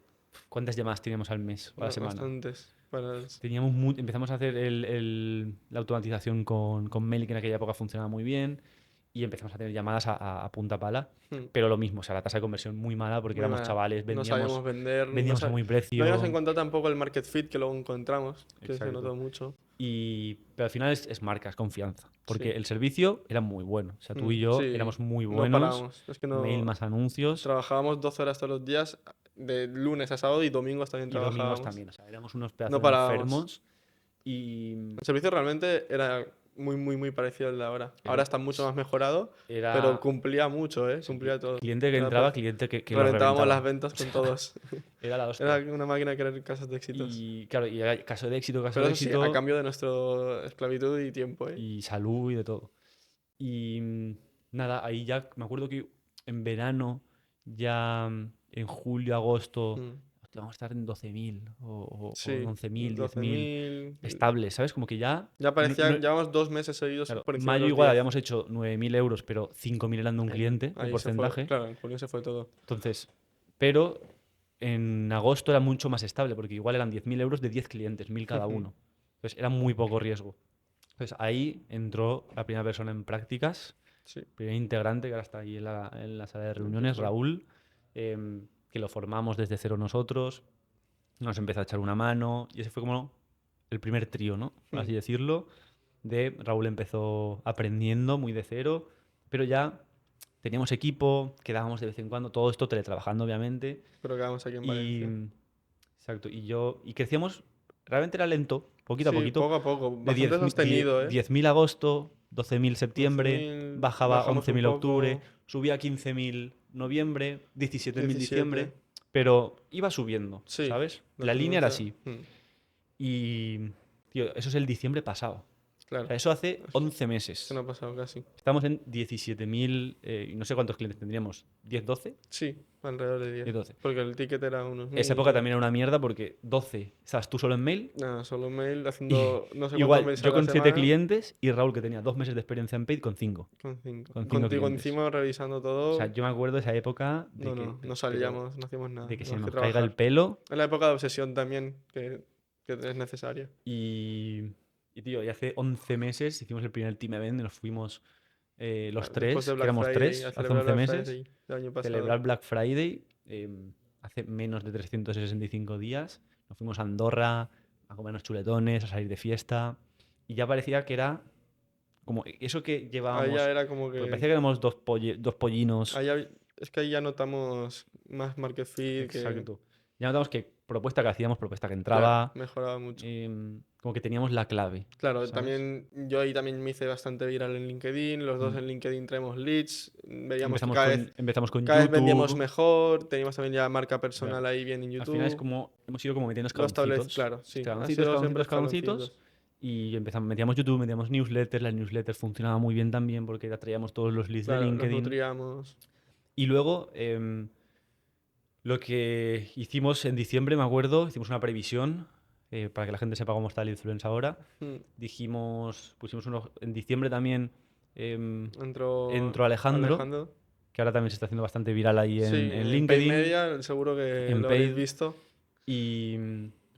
¿Cuántas llamadas teníamos al mes o a la semana? Bastantes. Para Empezamos a hacer la automatización con Mail, que en aquella época funcionaba muy bien, y empezamos a tener llamadas a punta pala. Pero lo mismo, o sea, la tasa de conversión muy mala porque muy éramos mala. chavales, No sabíamos vender, vendíamos a muy no habíamos precio. encontrado tampoco el market fit que luego encontramos, que se Exacto. notó mucho. Pero al final es marca, es confianza. Porque Sí. el servicio era muy bueno. O sea, tú y yo Sí, éramos muy no buenos. parábamos. Es que Mail no más anuncios. trabajábamos 12 horas todos los días, de lunes a sábado y domingos también Y domingos trabajábamos. también. O sea, éramos unos No pedazos de parábamos. enfermos. Y El servicio realmente era muy, muy, muy parecido al de ahora. Ahora era, está mucho más mejorado, pero era cumplía mucho, ¿eh? o sea, Cumplía todo. cliente que Era entraba, cliente que lo reventábamos las reventaba. ventas O con sea, todos. era la Era hostia. una máquina de crear casos de éxitos. Y claro, y era caso Pero de eso sí, a éxito cambio de nuestra esclavitud y tiempo, ¿eh? y salud y de todo. Y nada, ahí ya me acuerdo que en verano, ya en julio, agosto, Mm. hostia, vamos a estar en 12.000 o en Sí, 11.000 10.000 12.000. estables, ¿sabes? Como que ya. Ya parecía, llevamos 2 meses seguidos Claro, por encima de mayo los igual 10. habíamos hecho 9.000 euros, pero 5.000 eran de un cliente, el Ahí se fue, porcentaje. claro, en junio se fue todo. Entonces, pero en agosto era mucho más estable, porque igual eran 10.000 euros de 10 clientes, 1.000 cada uno. Entonces, era muy poco riesgo. Entonces, ahí entró la primera persona en prácticas, Sí, primer integrante, que ahora está ahí en la sala de el reuniones, equipo. Raúl, que lo formamos desde cero nosotros, nos empezó a echar una mano, y ese fue como el primer trío, ¿no? Por así decirlo. Raúl empezó aprendiendo muy de cero, pero ya teníamos equipo, quedábamos de vez en cuando, todo esto teletrabajando, obviamente. Pero quedamos aquí en Y, Valencia. exacto, y crecíamos realmente era lento, poquito a Sí, poquito. poco a poco. De Bastante sostenido, ¿eh? 10.000 agosto, 12.000 septiembre, 12.000, bajaba bajamos un 11.000 octubre, poco. subía a 15.000 noviembre, 17.000 diciembre, 17. pero iba subiendo, Sí, ¿sabes? la La línea era tendencia. así. Y, tío, eso es el diciembre pasado. O Claro. sea, eso hace Es 11 que no meses. ha pasado casi. Estamos en 17.000, y no sé cuántos clientes tendríamos, 10, 12. Sí, alrededor de 10. 10, 12. Porque el ticket era unos Esa 1.000 época creo. también era una mierda porque 12, estabas tú solo en mail. Nada, solo mail Y haciendo no sé cuántos igual, mails a yo la con 7 semana. clientes y Raúl, que tenía 2 meses de experiencia en paid, con 5. Con 5. Con 5 Contigo clientes. encima revisando O sea, todo. yo me acuerdo de esa época de No, que, no, no pero salíamos, no hacíamos nada. de que se Teníamos que nos caiga el trabajar. pelo. Es la época de obsesión también, que es necesaria. Y, tío, y hace 11 meses hicimos el primer team event y nos fuimos los Después de tres, que Black éramos Friday, a tres, hace celebrar 11 Black meses. Friday del año pasado. Celebrar Black Friday hace menos de 365 días. Nos fuimos a Andorra a comernos chuletones, a salir de fiesta. Y ya parecía que era como eso que Ahí ya llevábamos. era como Porque que. parecía que éramos dos pollinos. Es que ahí ya notamos más market fit, que. Exacto. Ya notamos que propuesta que hacíamos, propuesta que Claro, entraba, mejoraba mucho. como que teníamos la clave, Claro, ¿sabes? también yo ahí también me hice bastante viral en LinkedIn, los dos Mm. en LinkedIn traemos leads, veíamos que Empezamos con cada vez vendíamos YouTube. mejor, teníamos también ya marca Claro. personal ahí bien en Al final es YouTube, como, hemos ido como metiendo lo establece, escaloncitos. claro, sí, ha Escaloncitos, sido escaloncitos, siempre escaloncitos. escaloncitos. Y empezamos, metíamos YouTube, metíamos newsletters. Las newsletters funcionaban muy bien también porque atraíamos todos los leads de Claro, los LinkedIn. nutríamos. Y luego, lo que hicimos en diciembre, me acuerdo, hicimos una previsión para que la gente sepa cómo está el influence ahora. Mm. Pusimos unos. En diciembre también Entró entró Alejandro, Alejandro. que ahora también se está haciendo bastante viral ahí Sí, en en Pay LinkedIn, Media seguro que en lo habréis Paid. visto. Y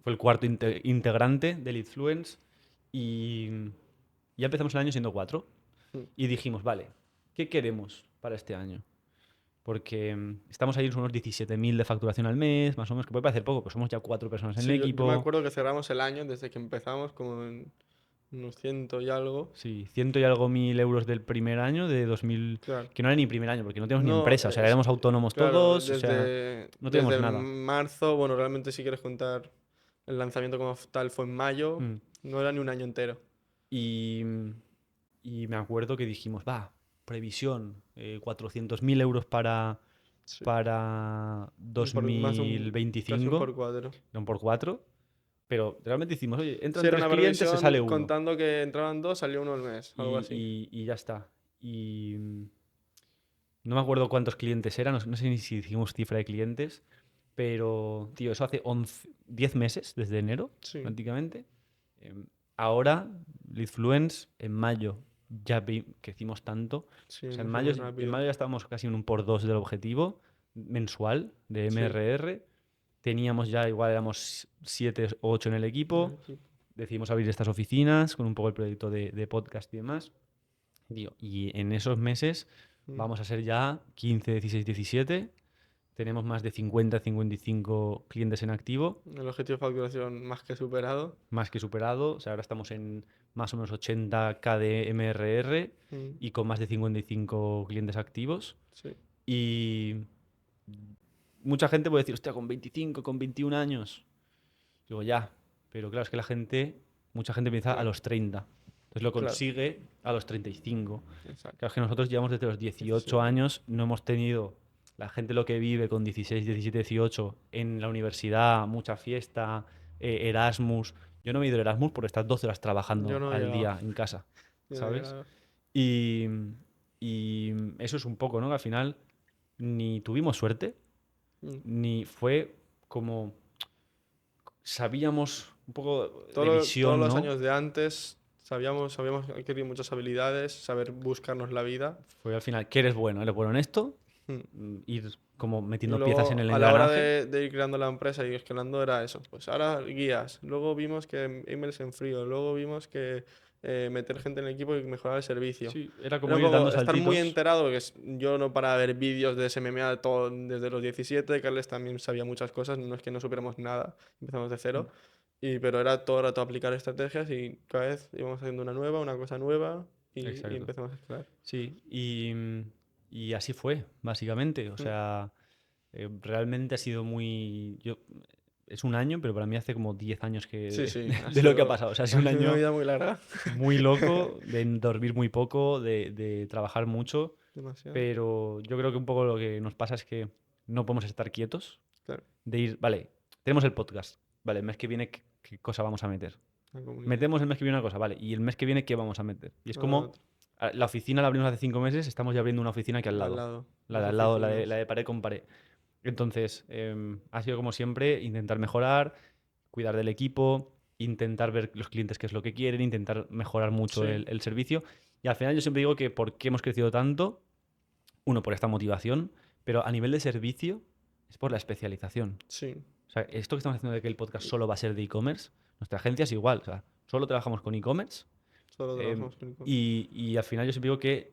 fue el cuarto integrante del Influence. Y ya empezamos el año siendo 4. Mm. Y dijimos, vale, ¿qué queremos para este año? Porque estamos ahí en unos 17.000 de facturación al mes, más o menos, que puede parecer poco, pero somos ya 4 personas en el Sí, yo me equipo. acuerdo que cerramos el año desde que empezamos como en unos 100 y algo. Sí, ciento y algo mil euros del primer año, de 2000, Claro. que no era ni primer año, porque no teníamos ni No, empresa, o sea, éramos autónomos claro, todos, o sea, no teníamos desde nada. marzo, bueno, realmente si quieres contar el lanzamiento como tal fue en mayo, Mm. no era ni un año entero. Y, me acuerdo que dijimos, va, previsión, 400.000 euros Sí, para casi un 2025, por cuatro. no por 4, pero realmente decimos, oye, Sí, entran era 3 una clientes, se sale previsión uno. contando que entraban dos, salió uno al mes, algo Y, así. y ya está. Y no me acuerdo cuántos clientes eran, no sé ni si hicimos cifra de clientes, pero, tío, eso hace 10 meses, desde enero, Sí, prácticamente. Em, Ahora, Leadfluence, en mayo, ya crecimos tanto. sí, O sea, nos fue muy en rápido. mayo ya estábamos casi en un por 2 del objetivo mensual de Sí, MRR. Teníamos ya, igual éramos 7 o 8 en el en el equipo. equipo. Decidimos abrir estas oficinas con un poco el proyecto de podcast y demás. Tío, y en esos meses Mm. vamos a ser ya 15, 16, 17. Tenemos más de 50, 55 clientes en activo, El objetivo de facturación más que superado. más que superado. O sea, ahora estamos en más o menos 80K de MRR Mm. y con más de 55 clientes activos. Sí, Y mucha gente puede decir, hostia, con 25, con 21 años. Digo, ya, pero claro, es que mucha gente empieza a claro, los 30. Entonces lo claro, consigue a los 35. exacto. Claro, es que nosotros llevamos desde los 18 17. años, no hemos tenido la gente lo que vive con 16, 17, 18 en la universidad, mucha fiesta, Erasmus. Yo no me he ido al Erasmus por estar 12 horas Yo trabajando no he al llegado. día en casa, Yo no he ¿sabes? llegado. Y, eso es un poco, ¿no? Que al final ni tuvimos suerte, Mm. ni fue como sabíamos un poco de Todos visión, los ¿no? años de antes sabíamos adquirir muchas habilidades, saber buscarnos la vida. Fue al final, ¿qué eres bueno? ¿Eres bueno en esto? Mm. Ir como Y metiendo piezas en luego, el a la hora engranaje. de ir creando la empresa y escalando era eso. Pues ahora guías. Luego vimos que emails en frío. Luego vimos que meter gente en el equipo y mejorar el servicio. Sí, era Era como un ir poco dando estar muy saltitos. enterado, yo no para ver vídeos de SMMA todo, desde los 17, Carles también sabía muchas cosas, no es que no supiéramos nada, empezamos de cero, pero era todo el rato aplicar estrategias y cada vez íbamos haciendo una cosa nueva y Exacto. empezamos a escalar. Sí, y así fue, básicamente. O Mm. sea, realmente ha sido muy. es un año, pero para mí hace como 10 años que Sí. de lo que ha pasado. O sea, ha sido un Ha sido año una vida muy larga. muy loco, de dormir muy poco, de trabajar mucho, Demasiado. pero yo creo que un poco lo que nos pasa es que no podemos estar quietos, Claro, de ir, vale, tenemos el podcast, vale, el mes que viene, ¿qué cosa vamos a meter? la comunidad. Metemos el mes que viene una cosa, vale, y el mes que viene, ¿qué vamos a meter? Y es Ahora como, otro. la oficina la abrimos hace 5 meses, estamos ya abriendo una oficina aquí al Al lado. lado. La de Las al lado, la oficinas. de pared con pared. Entonces, ha sido como siempre intentar mejorar, cuidar del equipo, intentar ver los clientes qué es lo que quieren, intentar mejorar mucho Sí, el servicio. Y al final yo siempre digo que por qué hemos crecido tanto, uno, por esta motivación, pero a nivel de servicio es por la especialización. sí. O sea, esto que estamos haciendo de que el podcast solo va a ser de e-commerce, nuestra agencia es igual. O sea, solo trabajamos con e-commerce. Solo eh, trabajamos con e-commerce. y al final yo siempre digo que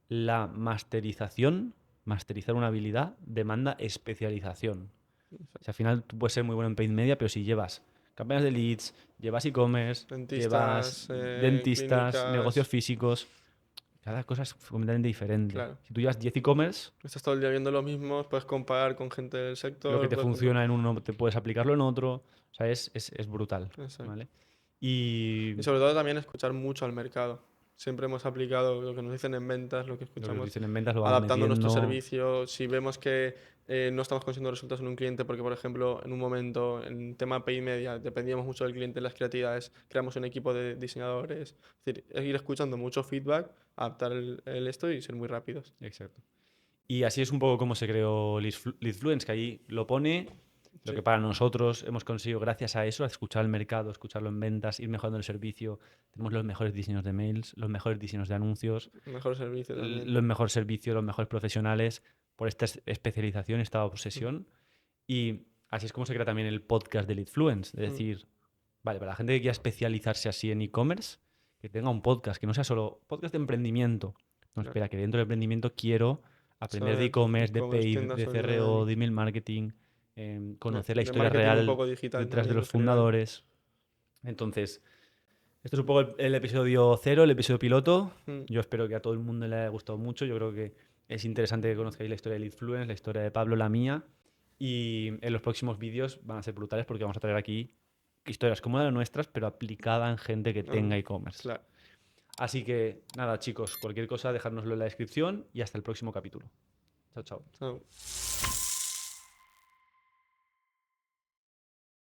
la masterización, masterizar una habilidad, demanda especialización. O sea, al final tú puedes ser muy bueno en paid media, pero si llevas campañas de leads, llevas e-commerce, llevas Dentistas, dentistas, negocios clínicas. físicos, cada cosa es completamente diferente. Claro. Si tú llevas 10 e-commerce, Estás todo el día viendo lo mismo, puedes comparar con gente del lo que sector, te puedes funciona en uno te puedes aplicarlo en otro. O sea, es brutal. Exacto. ¿Vale? Y Y sobre todo también escuchar mucho al mercado. Siempre hemos aplicado lo que nos dicen en ventas, lo que lo que nos escuchamos, dicen en ventas lo vamos adaptando nuestro metiendo. servicio. Si vemos que no estamos consiguiendo resultados en un cliente porque, por ejemplo, en un momento, en tema pay media, dependíamos mucho del cliente en las creatividades, creamos un equipo de diseñadores. Es decir, es ir escuchando mucho feedback, adaptar el esto y ser muy rápidos. Exacto. Y así es un poco como se creó Leadfluence, que ahí lo pone. Lo Sí, que para nosotros hemos conseguido, gracias a eso, a escuchar el mercado, escucharlo en ventas, ir mejorando el servicio. Tenemos los mejores diseños de mails, los mejores diseños de anuncios, mejor servicio también. los mejores servicios, los mejores profesionales, por esta especialización, esta Mm, obsesión. Y así es como se crea también el podcast de Leadfluence. Es mm, decir, vale, para la gente que quiera especializarse así en e-commerce, que tenga un podcast, que no sea solo podcast de emprendimiento. No, claro. espera, que dentro del emprendimiento quiero aprender de Saber e-commerce, de e-commerce, paid, tiendas de CRO, online, de email marketing, conocer la de historia marketing un real poco digital detrás de también en los general. fundadores. Entonces, esto es un poco el episodio cero, el episodio piloto. Mm, Yo espero que a todo el mundo le haya gustado mucho. Yo creo que es interesante que conozcáis la historia de Leadfluence, la historia de Pablo, la mía. Y en los próximos vídeos van a ser brutales porque vamos a traer aquí historias como las nuestras, pero aplicada en gente que tenga e-commerce. claro. Así que nada, chicos, cualquier cosa, dejárnoslo en la descripción y hasta el próximo capítulo. Chao, chao. So,